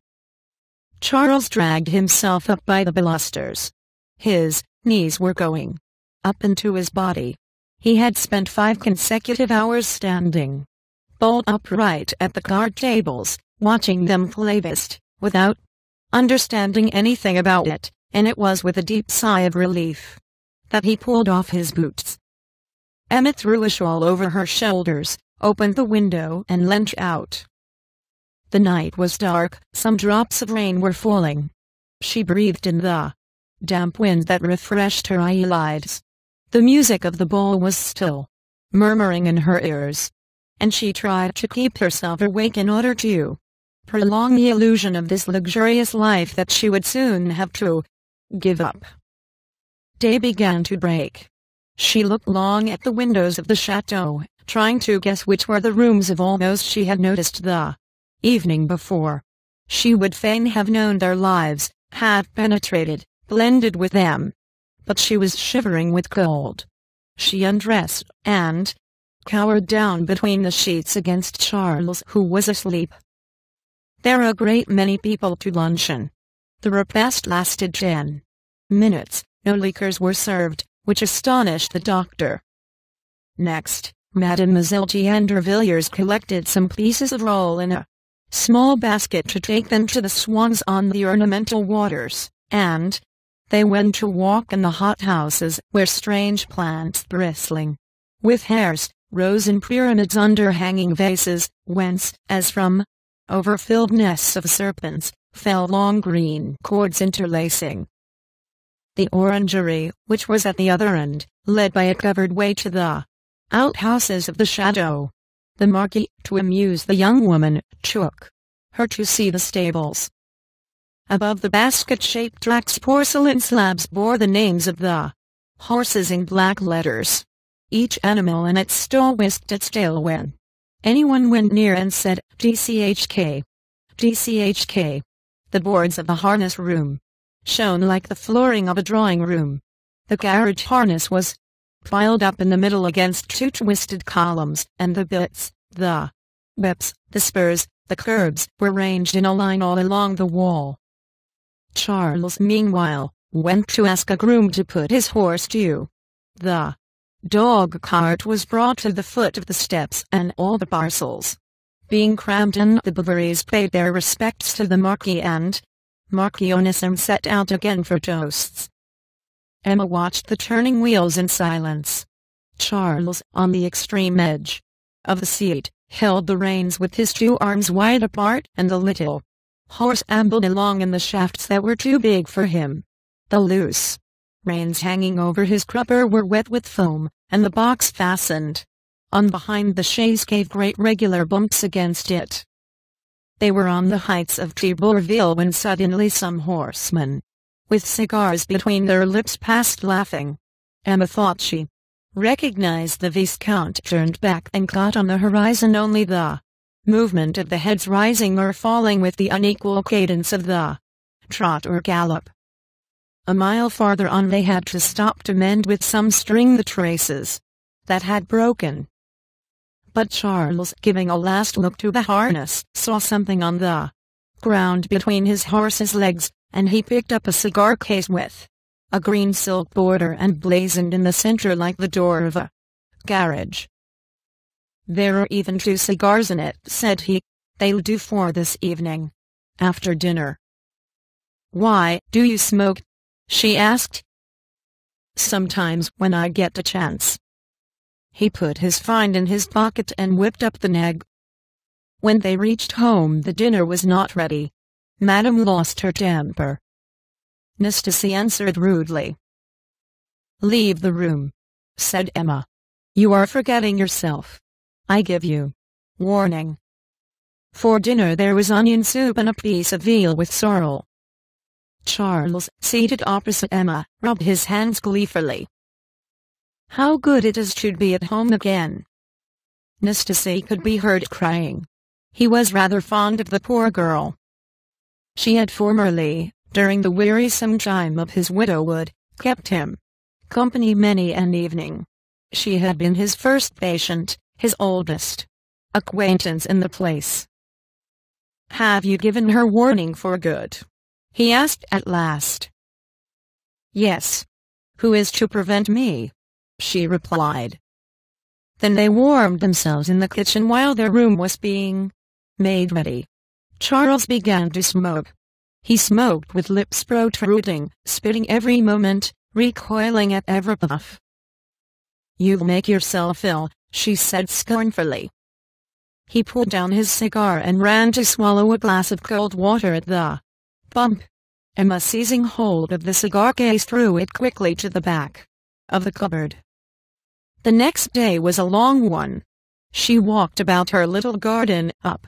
Charles dragged himself up by the balusters. His knees were going up into his body. He had spent 5 consecutive hours standing bolt upright at the card tables, watching them play whist, without understanding anything about it, and it was with a deep sigh of relief that he pulled off his boots. Emma threw a shawl over her shoulders, opened the window and leant out. The night was dark, some drops of rain were falling. She breathed in the damp wind that refreshed her eyelids. The music of the ball was still murmuring in her ears, and she tried to keep herself awake in order to prolong the illusion of this luxurious life that she would soon have to give up. Day began to break. She looked long at the windows of the chateau, trying to guess which were the rooms of all those she had noticed the evening before. She would fain have known their lives, had penetrated, blended with them. But she was shivering with cold. She undressed, and cowered down between the sheets against Charles, who was asleep. There were a great many people to luncheon. The repast lasted 10 minutes, no liquors were served, which astonished the doctor. Next, Mademoiselle d'Andervilliers collected some pieces of roll in a small basket to take them to the swans on the ornamental waters, and they went to walk in the hothouses where strange plants bristling with hairs rose in pyramids under hanging vases, whence, as from overfilled nests of serpents, fell long green cords interlacing. The orangery, which was at the other end, led by a covered way to the outhouses of the chateau. The Marquis, to amuse the young woman, took her to see the stables. Above the basket-shaped racks porcelain slabs bore the names of the horses in black letters. Each animal in its stall whisked its tail when anyone went near and said, "DCHK, DCHK." The boards of the harness room shone like the flooring of a drawing room. The carriage harness was piled up in the middle against two twisted columns, and the bits, the whips, the spurs, the curbs, were ranged in a line all along the wall. Charles, meanwhile, went to ask a groom to put his horse to. The dog cart was brought to the foot of the steps, and all the parcels being crammed in, the Bovarys paid their respects to the Marquis and Marchioness and set out again for toasts. Emma watched the turning wheels in silence. Charles, on the extreme edge of the seat, held the reins with his two arms wide apart, and the little horse ambled along in the shafts that were too big for him. The loose reins hanging over his crupper were wet with foam, and the box fastened on behind the chaise gave great regular bumps against it. They were on the heights of Tibourville when suddenly some horsemen, with cigars between their lips, passed laughing. Emma thought she recognized the Viscount, turned back and caught on the horizon only the movement of the heads rising or falling with the unequal cadence of the trot or gallop. A mile farther on they had to stop to mend with some string the traces that had broken. But Charles, giving a last look to the harness, saw something on the ground between his horse's legs, and he picked up a cigar case with a green silk border and blazoned in the center like the door of a garage. "There are even 2 cigars in it," said he. "They'll do for this evening, after dinner." "Why, do you smoke?" she asked. "Sometimes, when I get a chance." He put his find in his pocket and whipped up the nag. When they reached home the dinner was not ready. Madame lost her temper. Nastasy answered rudely. "Leave the room," said Emma. "You are forgetting yourself. I give you warning." For dinner there was onion soup and a piece of veal with sorrel. Charles, seated opposite Emma, rubbed his hands gleefully. "How good it is to be at home again." Nastasy could be heard crying. He was rather fond of the poor girl. She had formerly, during the wearisome time of his widowhood, kept him company many an evening. She had been his first patient, his oldest acquaintance in the place. "Have you given her warning for good?" he asked at last. "Yes. Who is to prevent me?" she replied. Then they warmed themselves in the kitchen while their room was being made ready. Charles began to smoke. He smoked with lips protruding, spitting every moment, recoiling at every puff. "You'll make yourself ill," she said scornfully. He pulled down his cigar and ran to swallow a glass of cold water at the bump. Emma, seizing hold of the cigar case, threw it quickly to the back of the cupboard. The next day was a long one. She walked about her little garden, up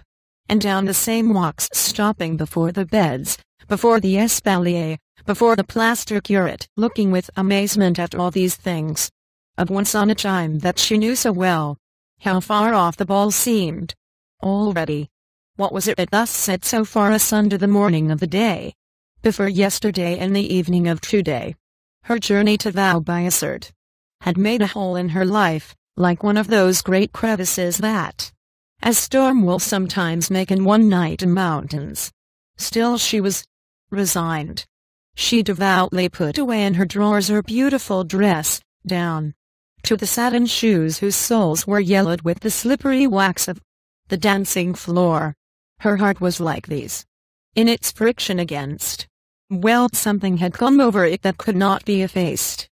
and down the same walks, stopping before the beds, before the espalier, before the plaster curate, looking with amazement at all these things. At once on a chime that she knew so well. How far off the ball seemed already. What was it that thus said so far asunder the morning of the day before yesterday and the evening of today? Her journey to Vaubyessard had made a hole in her life, like one of those great crevices that, as storm will sometimes make in one night in mountains. Still she was resigned. She devoutly put away in her drawers her beautiful dress, down to the satin shoes whose soles were yellowed with the slippery wax of the dancing floor. Her heart was like these. In its friction against, well, something had come over it that could not be effaced.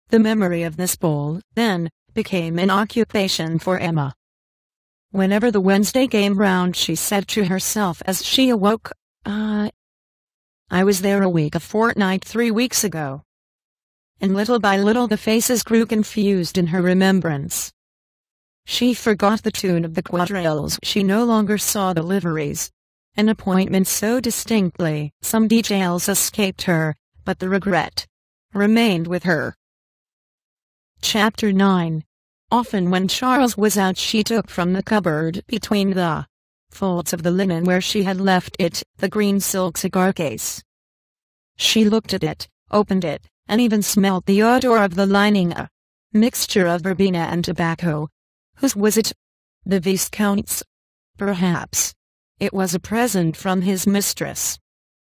The memory of this ball, then, became an occupation for Emma. Whenever the Wednesday came round, she said to herself as she awoke, I was there a week, a fortnight, 3 weeks ago. And little by little the faces grew confused in her remembrance. She forgot the tune of the quadrilles, she no longer saw the liveries and appointments so distinctly. Some details escaped her, but the regret remained with her. Chapter 9. Often when Charles was out, she took from the cupboard between the folds of the linen where she had left it, the green silk cigar case. She looked at it, opened it, and even smelt the odor of the lining, a mixture of verbena and tobacco. Whose was it? The Viscount's? Perhaps. It was a present from his mistress.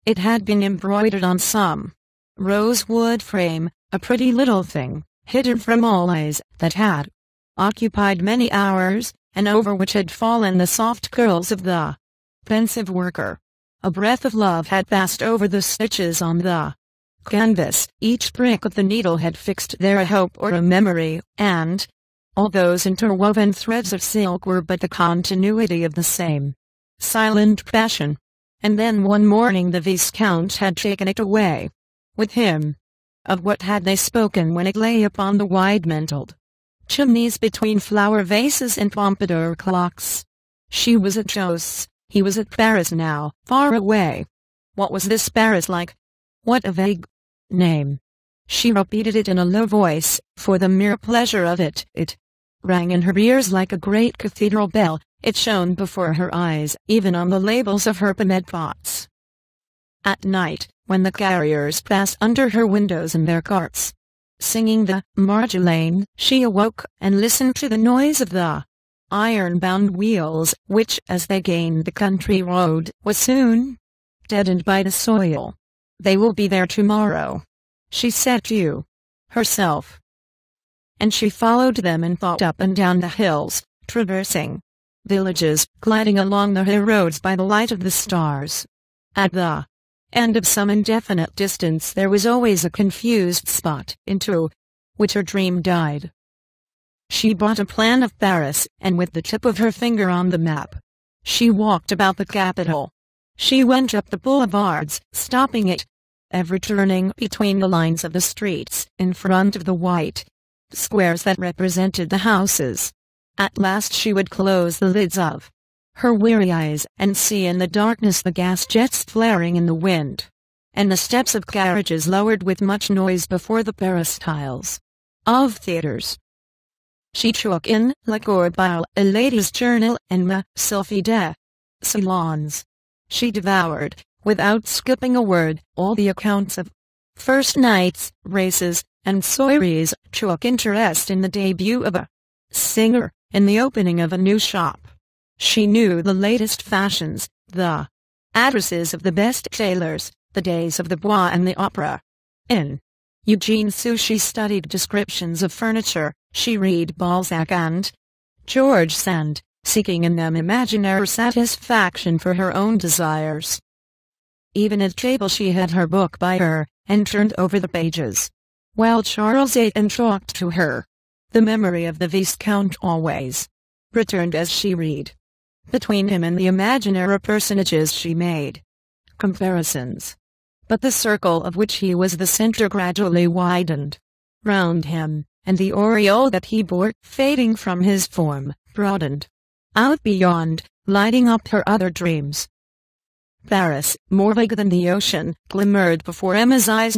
It had been embroidered on some rosewood frame, a pretty little thing, hidden from all eyes, that had occupied many hours, and over which had fallen the soft curls of the pensive worker. A breath of love had passed over the stitches on the canvas, each prick of the needle had fixed there a hope or a memory, and all those interwoven threads of silk were but the continuity of the same silent passion. And then one morning the Viscount had taken it away with him. Of what had they spoken when it lay upon the wide-mantled chimneys between flower vases and pompadour clocks? She was at Josse, he was at Paris now, far away. What was this Paris like? What a vague name. She repeated it in a low voice, for the mere pleasure of it. It rang in her ears like a great cathedral bell. It shone before her eyes, even on the labels of her pomade pots. At night, when the carriers passed under her windows in their carts, singing the Marjolaine, she awoke and listened to the noise of the iron-bound wheels, which, as they gained the country road, was soon deadened by the soil. They will be there tomorrow, she said to herself. And she followed them and thought up and down the hills, traversing villages, gliding along the high roads by the light of the stars. At the end of some indefinite distance there was always a confused spot, into which her dream died. She bought a plan of Paris, and with the tip of her finger on the map, she walked about the capital. She went up the boulevards, stopping at every turning between the lines of the streets, in front of the white squares that represented the houses. At last she would close the lids of her weary eyes, and see in the darkness the gas jets flaring in the wind, and the steps of carriages lowered with much noise before the peristyles of theatres. She took in La Corbeille, A Lady's Journal, and Ma Sylphie des Salons. She devoured, without skipping a word, all the accounts of first nights, races, and soirees, took interest in the debut of a singer, in the opening of a new shop. She knew the latest fashions, the addresses of the best tailors, the days of the Bois and the Opera. In Eugene Sue she studied descriptions of furniture, she read Balzac and George Sand, seeking in them imaginary satisfaction for her own desires. Even at table she had her book by her, and turned over the pages, while Charles ate and talked to her. The memory of the Viscount always returned as she read. Between him and the imaginary personages she made comparisons. But the circle of which he was the center gradually widened round him, and the aureole that he bore, fading from his form, broadened out beyond, lighting up her other dreams. Paris, more vague than the ocean, glimmered before Emma's eyes.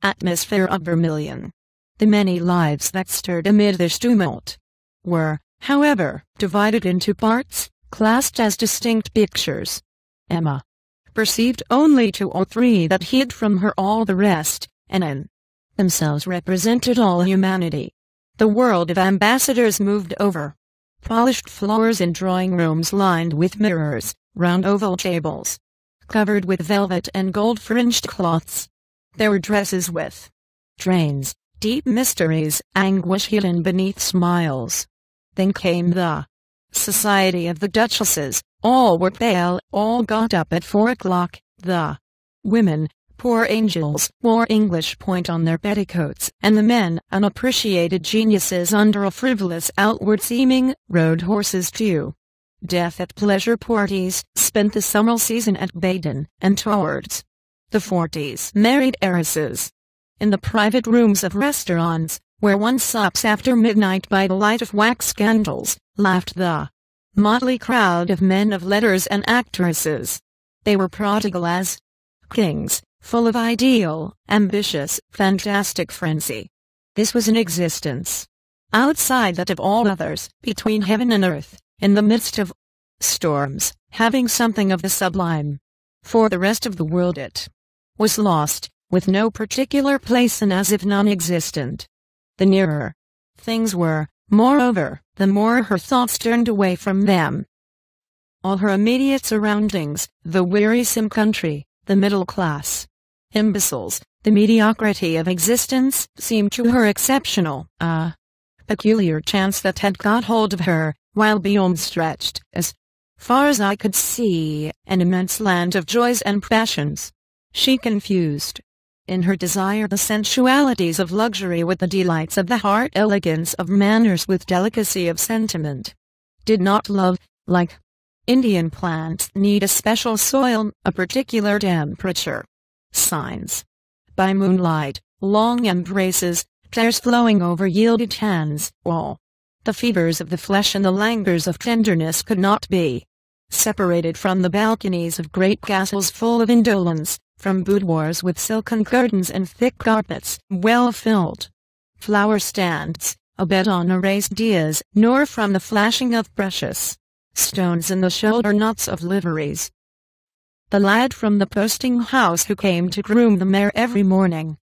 Atmosphere of vermilion. The many lives that stirred amid this tumult were, however, divided into parts, classed as distinct pictures. Emma perceived only 2 or 3 that hid from her all the rest, and in themselves represented all humanity. The world of ambassadors moved over polished floors in drawing-rooms lined with mirrors, round oval tables covered with velvet and gold-fringed cloths. There were dresses with trains, deep mysteries, anguish hidden beneath smiles. Then came the society of the duchesses. All were pale, all got up at 4 o'clock. The women, poor angels, wore English point on their petticoats, and the men, unappreciated geniuses under a frivolous outward seeming, rode horses too. Death at pleasure parties, spent the summer season at Baden, and towards the 40s married heiresses. In the private rooms of restaurants, where one sups after midnight by the light of wax candles, laughed the motley crowd of men of letters and actresses. They were prodigal as kings, full of ideal, ambitious, fantastic frenzy. This was an existence outside that of all others, between heaven and earth, in the midst of storms, having something of the sublime. For the rest of the world it was lost, with no particular place and as if non-existent. The nearer things were, moreover, the more her thoughts turned away from them. All her immediate surroundings, the wearisome country, the middle class, imbeciles, the mediocrity of existence, seemed to her exceptional, a peculiar chance that had got hold of her, while beyond stretched, as far as I could see, an immense land of joys and passions. She confused in her desire the sensualities of luxury with the delights of the heart, elegance of manners with delicacy of sentiment. Did not love, like Indian plants, need a special soil, a particular temperature? Signs. By moonlight, long embraces, tears flowing over yielded hands, all the fevers of the flesh and the languors of tenderness could not be separated from the balconies of great castles full of indolence, from boudoirs with silken curtains and thick carpets, well filled flower stands, a bed on a raised dais, nor from the flashing of precious stones and the shoulder knots of liveries. The lad from the posting house who came to groom the mare every morning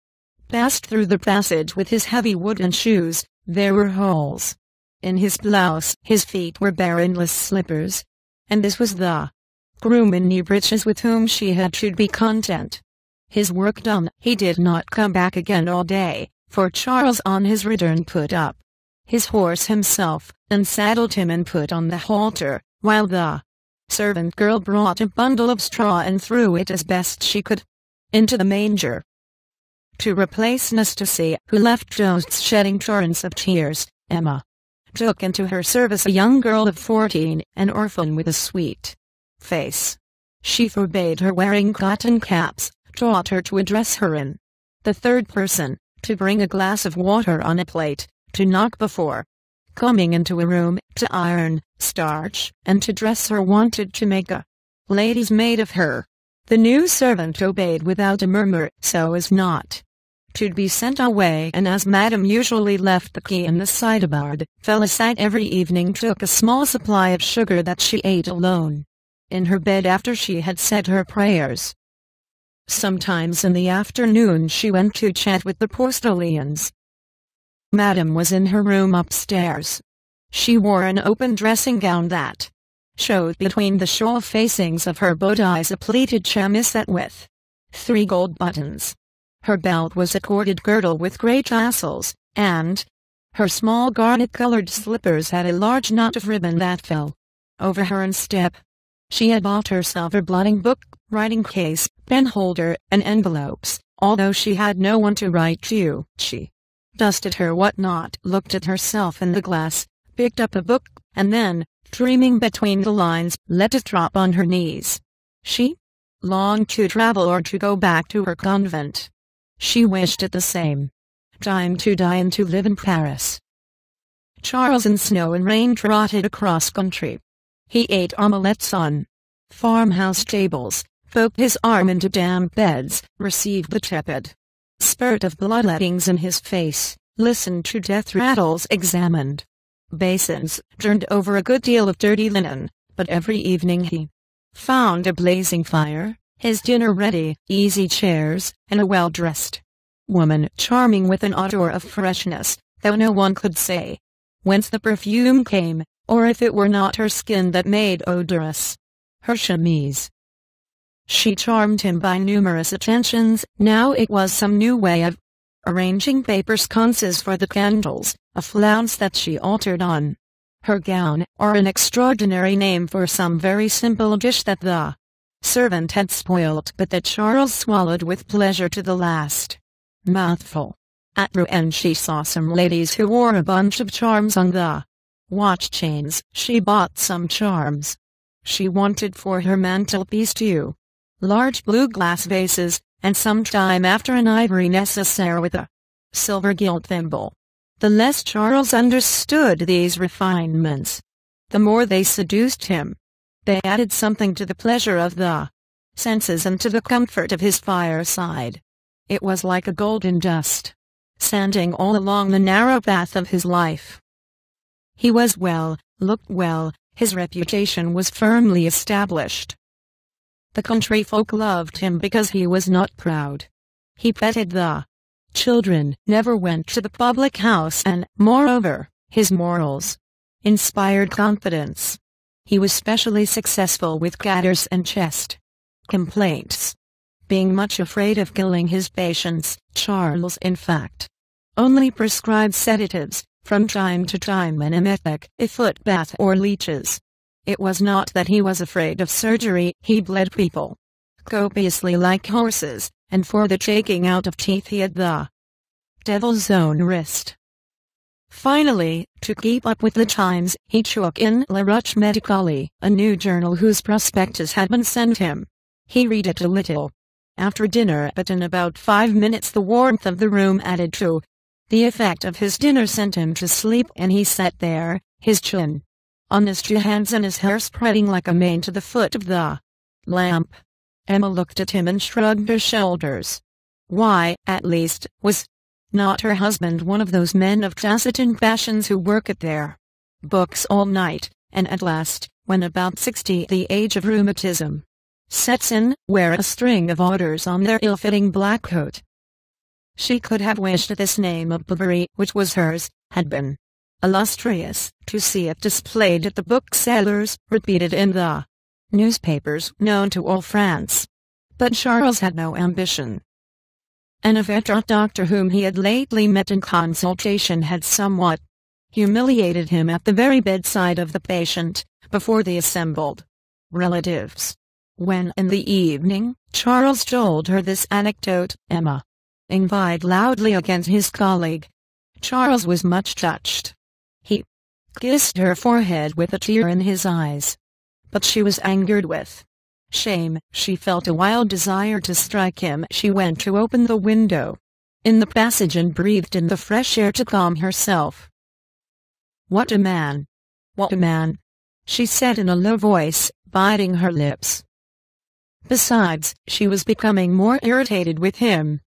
passed through the passage with his heavy wooden shoes. There were holes in his blouse, his feet were bare endless slippers, and this was the groom in knee breeches with whom she had should be content. His work done, he did not come back again all day, for Charles on his return put up his horse himself, and saddled him and put on the halter, while the servant girl brought a bundle of straw and threw it as best she could into the manger. To replace Nastasia, who left ghosts shedding torrents of tears, Emma took into her service a young girl of 14, an orphan with a sweet face. She forbade her wearing cotton caps, taught her to address her in the third person, to bring a glass of water on a plate, to knock before coming into a room, to iron, starch, and to dress her, wanted to make a lady's maid of her. The new servant obeyed without a murmur, so as not to be sent away, and as Madame usually left the key in the sideboard, fell aside every evening, took a small supply of sugar that she ate alone in her bed after she had said her prayers. Sometimes in the afternoon she went to chat with the postilions. Madame was in her room upstairs. She wore an open dressing gown that showed between the shawl facings of her bodice a pleated chemisette with 3 gold buttons. Her belt was a corded girdle with grey tassels, and her small garnet-colored slippers had a large knot of ribbon that fell over her instep. She had bought herself a blotting book, writing case, pen holder, and envelopes, although she had no one to write to. She dusted her whatnot, looked at herself in the glass, picked up a book, and then, dreaming between the lines, let it drop on her knees. She longed to travel or to go back to her convent. She wished at the same time to die and to live in Paris. Charles in snow and rain trotted across country. He ate omelettes on farmhouse tables, poked his arm into damp beds, received the tepid spurt of bloodlettings in his face, listened to death rattles, examined basins, turned over a good deal of dirty linen, but every evening he found a blazing fire, his dinner ready, easy chairs, and a well-dressed woman charming with an odor of freshness, though no one could say whence the perfume came, or if it were not her skin that made odorous her chemise. She charmed him by numerous attentions. Now it was some new way of arranging paper sconces for the candles, a flounce that she altered on her gown, or an extraordinary name for some very simple dish that the servant had spoilt but that Charles swallowed with pleasure to the last mouthful. At Rouen she saw some ladies who wore a bunch of charms on the watch chains. She bought some charms she wanted for her mantelpiece too. Large blue glass vases, and some time after an ivory necessaire with a silver gilt thimble. The less Charles understood these refinements, the more they seduced him. They added something to the pleasure of the senses and to the comfort of his fireside. It was like a golden dust sanding all along the narrow path of his life. He was well, looked well, his reputation was firmly established. The country folk loved him because he was not proud. He petted the children, never went to the public house, and, moreover, his morals inspired confidence. He was specially successful with gadders and chest complaints. Being much afraid of killing his patients, Charles in fact only prescribed sedatives, from time to time an emetic, a foot bath or leeches. It was not that he was afraid of surgery. He bled people copiously like horses, and for the taking out of teeth he had the devil's own wrist. Finally, to keep up with the times, he took in La Ruche Medicale, a new journal whose prospectus had been sent him. He read it a little after dinner, but in about 5 minutes the warmth of the room added to the effect of his dinner sent him to sleep, and he sat there, his chin on his two hands and his hair spreading like a mane to the foot of the lamp. Emma looked at him and shrugged her shoulders. Why, at least, was not her husband one of those men of taciturn passions who work at their books all night, and at last, when about 60 the age of rheumatism sets in, wear a string of orders on their ill-fitting black coat? She could have wished this name of Bovary, which was hers, had been illustrious, to see it displayed at the booksellers, repeated in the newspapers known to all France. But Charles had no ambition. An inveterate doctor whom he had lately met in consultation had somewhat humiliated him at the very bedside of the patient, before the assembled relatives. When in the evening, Charles told her this anecdote, Emma inveighed loudly against his colleague. Charles was much touched. He kissed her forehead with a tear in his eyes. But she was angered with shame. She felt a wild desire to strike him. She went to open the window in the passage and breathed in the fresh air to calm herself. "What a man! What a man!" she said in a low voice, biting her lips. Besides, she was becoming more irritated with him.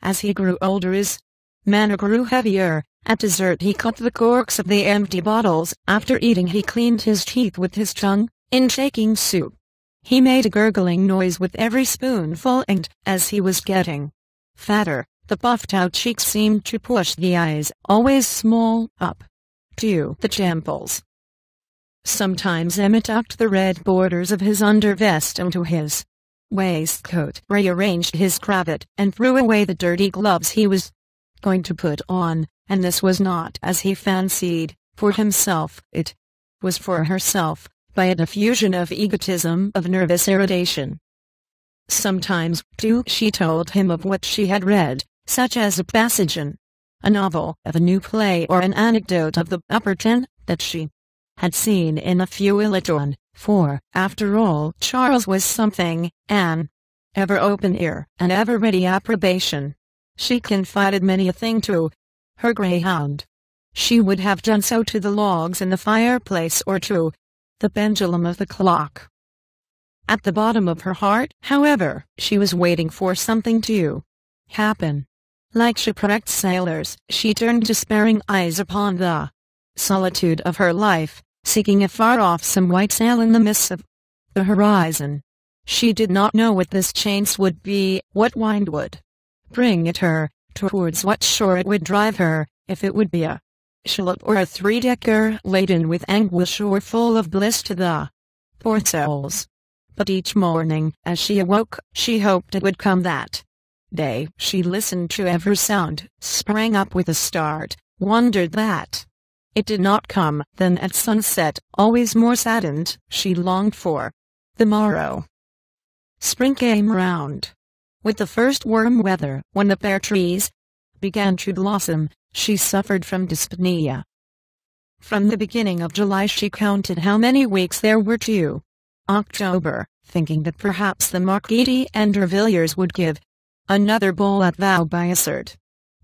As he grew older his manner grew heavier. At dessert he cut the corks of the empty bottles. After eating he cleaned his teeth with his tongue. In taking soup, he made a gurgling noise with every spoonful, and, as he was getting fatter, the puffed-out cheeks seemed to push the eyes, always small, up to the temples. Sometimes Emma tucked the red borders of his undervest into his waistcoat, rearranged his cravat, and threw away the dirty gloves he was going to put on, and this was not as he fancied, for himself, it was for herself, by a diffusion of egotism, of nervous irritation. Sometimes, too, she told him of what she had read, such as a passage in a novel, of a new play, or an anecdote of the upper ten that she had seen in a feuilleton, for, after all, Charles was something, an ever open ear, and ever ready approbation. She confided many a thing to her greyhound. She would have done so to the logs in the fireplace or to the pendulum of the clock. At the bottom of her heart, however, she was waiting for something to happen. Like shipwrecked sailors, she turned despairing eyes upon the solitude of her life, seeking afar off some white sail in the mists of the horizon. She did not know what this chance would be, what wind would bring it her, towards what shore it would drive her, if it would be a shallop or a three-decker laden with anguish or full of bliss to the poor souls. But each morning, as she awoke, she hoped it would come that day. She listened to every sound, sprang up with a start, wondered that it did not come. Then at sunset, always more saddened, she longed for the morrow. Spring came round. With the first warm weather, when the pear trees began to blossom, she suffered from dyspnea. From the beginning of July she counted how many weeks there were to October, thinking that perhaps the Marquis d'Andervilliers would give another ball at Vaubyessard.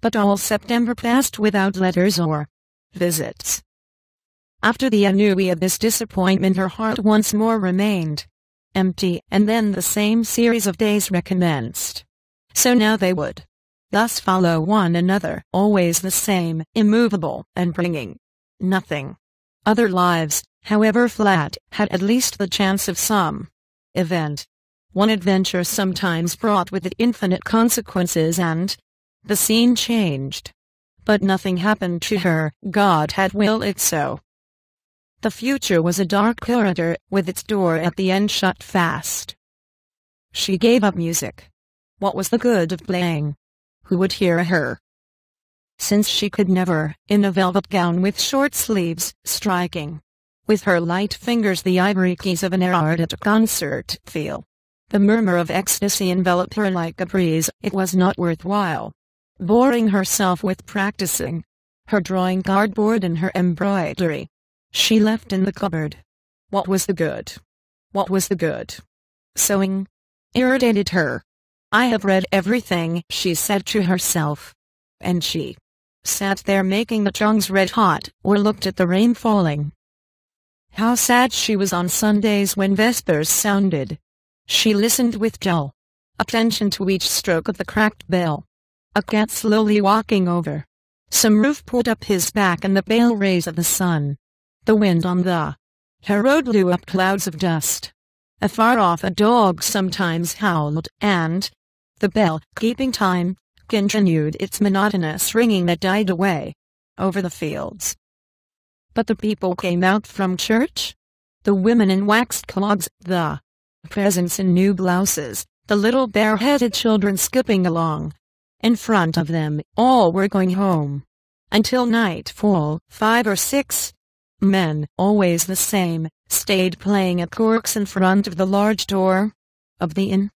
But all September passed without letters or visits. After the ennui of this disappointment, her heart once more remained empty, and then the same series of days recommenced. So now they would thus follow one another, always the same, immovable, and bringing nothing. Other lives, however flat, had at least the chance of some event. One adventure sometimes brought with it infinite consequences, and the scene changed. But nothing happened to her. God had willed it so. The future was a dark corridor, with its door at the end shut fast. She gave up music. What was the good of playing? Who would hear her? Since she could never, in a velvet gown with short sleeves, striking with her light fingers the ivory keys of an Erard at a concert, feel the murmur of ecstasy envelop her like a breeze, it was not worth while boring herself with practicing her drawing cardboard and her embroidery. She left in the cupboard. What was the good? What was the good? Sewing irritated her. I have read everything, she said to herself. And she sat there making the tongues red hot, or looked at the rain falling. How sad she was on Sundays when vespers sounded. She listened with dull attention to each stroke of the cracked bell. A cat slowly walking over some roof pulled up his back in the pale rays of the sun. The wind on the road blew up clouds of dust. Afar off a dog sometimes howled, and the bell, keeping time, continued its monotonous ringing that died away over the fields. But the people came out from church. The women in waxed clogs, the peasants in new blouses, the little bare-headed children skipping along in front of them, all were going home. Until nightfall, 5 or 6 men, always the same, stayed playing at corks in front of the large door of the inn.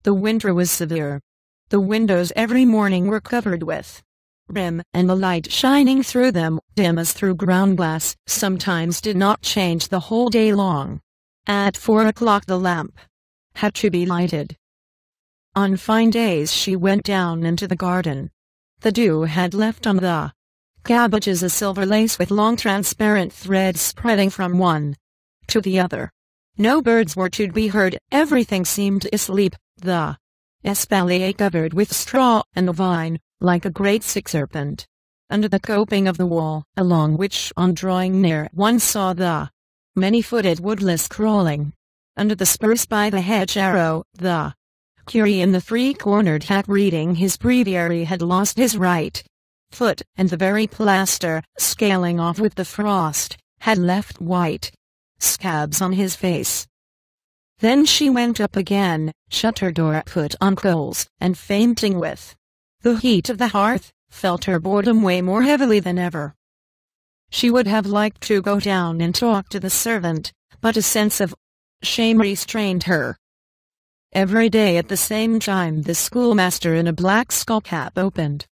The winter was severe. The windows every morning were covered with rim, and the light shining through them, dim as through ground glass, sometimes did not change the whole day long. At 4 o'clock the lamp had to be lighted. On fine days she went down into the garden. The dew had left on the cabbages a silver lace with long transparent threads spreading from one to the other. No birds were to be heard, everything seemed asleep, the espalier covered with straw, and the vine, like a great sick serpent, under the coping of the wall, along which on drawing near one saw the many-footed woodlice crawling. Under the spruce by the hedgerow, the curé in the three-cornered hat reading his breviary had lost his right foot, and the very plaster, scaling off with the frost, had left white scabs on his face. Then she went up again, shut her door, put on coals, and fainting with the heat of the hearth, felt her boredom weigh more heavily than ever. She would have liked to go down and talk to the servant, but a sense of shame restrained her. Every day at the same time the schoolmaster in a black skullcap opened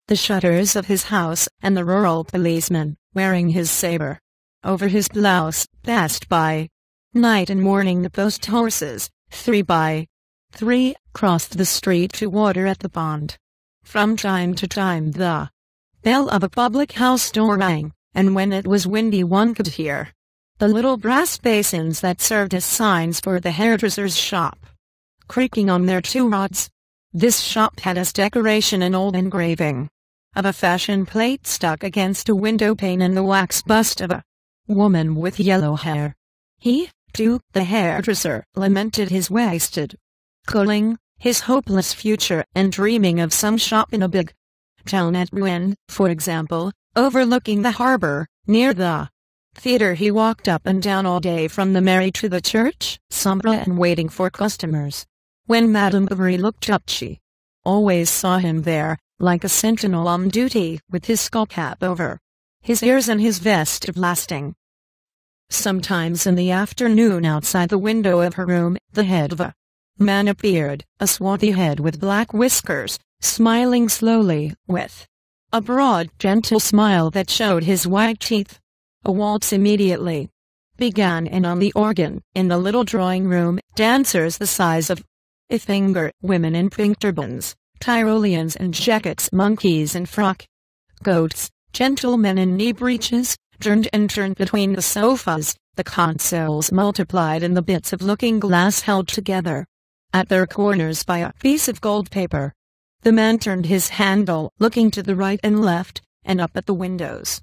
the shutters of his house, and the rural policeman, wearing his saber over his blouse, passed by. Night and morning the post horses, 3 by 3, crossed the street to water at the pond. From time to time the bell of a public house door rang, and when it was windy one could hear the little brass basins that served as signs for the hairdresser's shop creaking on their 2 rods. This shop had as decoration an old engraving of a fashion plate stuck against a window pane and the wax bust of a woman with yellow hair. He, too, the hairdresser, lamented his wasted calling, his hopeless future, and dreaming of some shop in a big town at Rouen, for example, overlooking the harbor, near the theater. He walked up and down all day from the Mairie to the church, sombre and waiting for customers. When Madame Bovary looked up she always saw him there, like a sentinel on duty, with his skullcap over his ears and his vest blasting. Sometimes in the afternoon outside the window of her room, the head of a man appeared, a swarthy head with black whiskers, smiling slowly, with a broad, gentle smile that showed his white teeth. A waltz immediately began, and on the organ, in the little drawing-room, dancers the size of a finger, women in pink turbans, Tyroleans in jackets, monkeys in frock coats, gentlemen in knee breeches, turned and turned between the sofas, the consoles multiplied and the bits of looking-glass held together at their corners by a piece of gold paper. The man turned his handle, looking to the right and left, and up at the windows.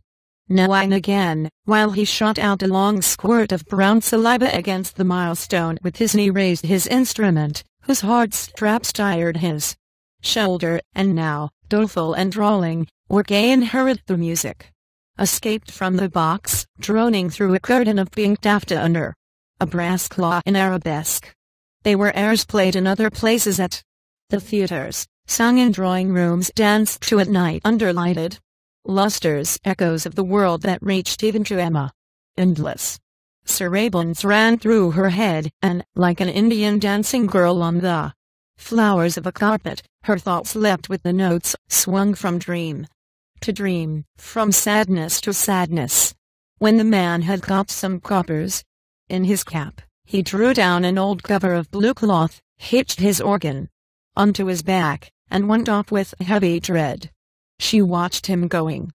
Now and again, while he shot out a long squirt of brown saliva against the milestone with his knee, raised his instrument, whose hard straps tired his shoulder, and now, doleful and drawling, or gay and hurried, the music escaped from the box, droning through a curtain of pink taffeta under a brass claw in arabesque. They were airs played in other places at the theaters, sung in drawing-rooms, danced to at night under lighted lustres, echoes of the world that reached even to Emma. Endless sarabans ran through her head, and, like an Indian dancing girl on the flowers of a carpet, her thoughts leapt with the notes, swung from dream to dream, from sadness to sadness. When the man had got some coppers in his cap, he drew down an old cover of blue cloth, hitched his organ onto his back, and went off with heavy tread. She watched him going.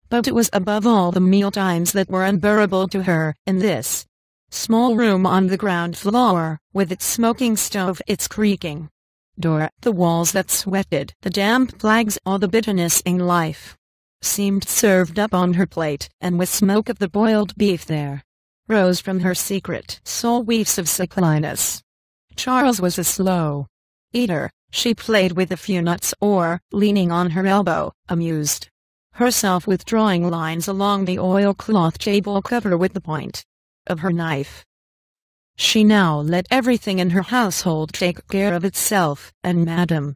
But it was above all the meal times that were unbearable to her, in this small room on the ground floor, with its smoking stove, its creaking door, the walls that sweated, the damp plagues, all the bitterness in life seemed served up on her plate, and with smoke of the boiled beef there rose from her secret soul whiffs of sickliness. Charles was a slow eater. She played with a few nuts, or, leaning on her elbow, amused herself with drawing lines along the oilcloth table cover with the point of her knife. She now let everything in her household take care of itself, and Madame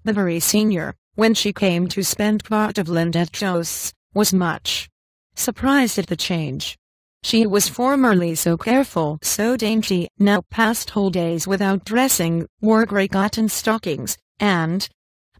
Bovary Senior, when she came to spend part of Lent at Jo's, was much surprised at the change. She was formerly so careful, so dainty, now passed whole days without dressing, wore grey cotton stockings, and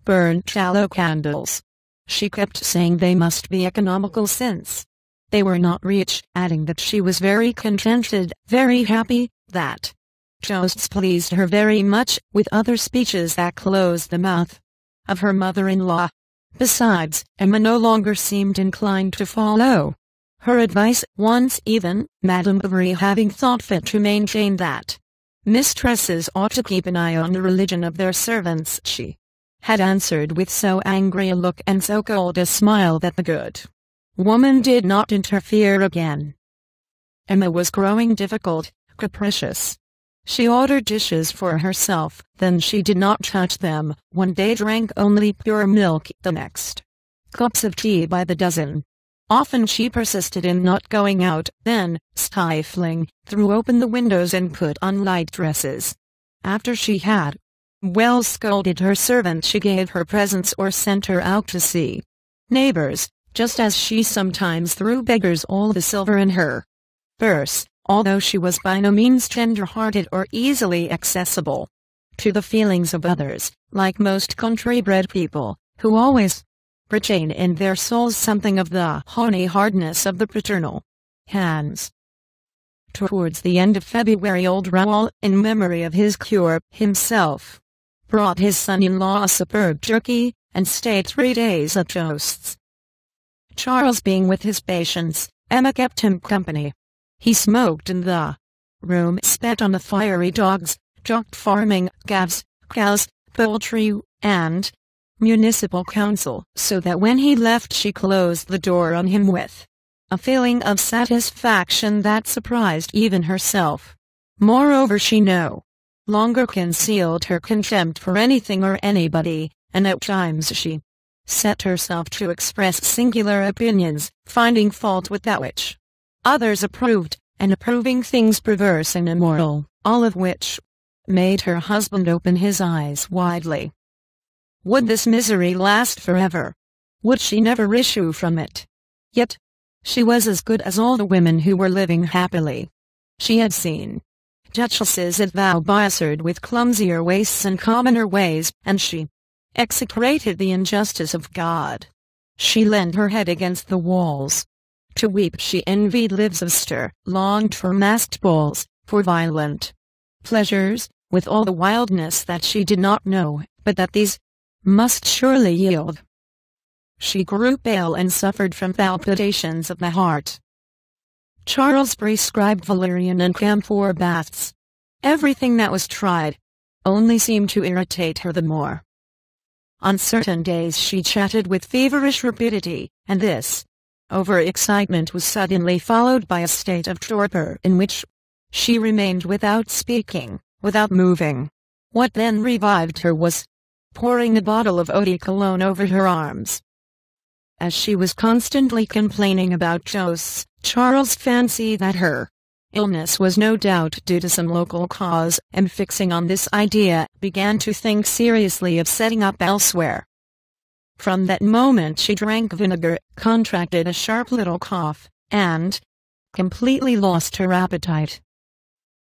burned tallow candles. She kept saying they must be economical since they were not rich, adding that she was very contented, very happy, that toasts pleased her very much, with other speeches that closed the mouth of her mother-in-law. Besides, Emma no longer seemed inclined to follow her advice. Once even, Madame Bovary having thought fit to maintain that mistresses ought to keep an eye on the religion of their servants, she had answered with so angry a look and so cold a smile that the good woman did not interfere again. Emma was growing difficult, capricious. She ordered dishes for herself, then she did not touch them, one day drank only pure milk, the next cups of tea by the dozen. Often she persisted in not going out, then, stifling, threw open the windows and put on light dresses. After she had well scolded her servant, she gave her presents or sent her out to see neighbors, just as she sometimes threw beggars all the silver in her purse, although she was by no means tender-hearted or easily accessible to the feelings of others, like most country-bred people, who always retain in their souls something of the honey hardness of the paternal hands. Towards the end of February, old Raoul, in memory of his cure himself, brought his son-in-law a superb turkey, and stayed 3 days at Jost's. Charles being with his patients, Emma kept him company. He smoked in the room, spat on the fiery dogs, talked farming, calves, cows, poultry, and municipal council, so that when he left she closed the door on him with a feeling of satisfaction that surprised even herself. Moreover, she no longer concealed her contempt for anything or anybody, and at times she set herself to express singular opinions, finding fault with that which others approved, and approving things perverse and immoral, all of which made her husband open his eyes widely. Would this misery last forever? Would she never issue from it? Yet, she was as good as all the women who were living happily. She had seen duchesses at Vaubyessard with clumsier waists and commoner ways, and she execrated the injustice of God. She leaned her head against the walls to weep. She envied lives of stir, longed for masked balls, for violent pleasures, with all the wildness that she did not know, but that these must surely yield. She grew pale and suffered from palpitations of the heart. Charles prescribed valerian and camphor baths. Everything that was tried only seemed to irritate her the more. On certain days she chatted with feverish rapidity, and this over-excitement was suddenly followed by a state of torpor in which she remained without speaking, without moving. What then revived her was pouring a bottle of eau de cologne over her arms. As she was constantly complaining about Jost's, Charles fancied that her illness was no doubt due to some local cause, and fixing on this idea, began to think seriously of setting up elsewhere. From that moment she drank vinegar, contracted a sharp little cough, and completely lost her appetite.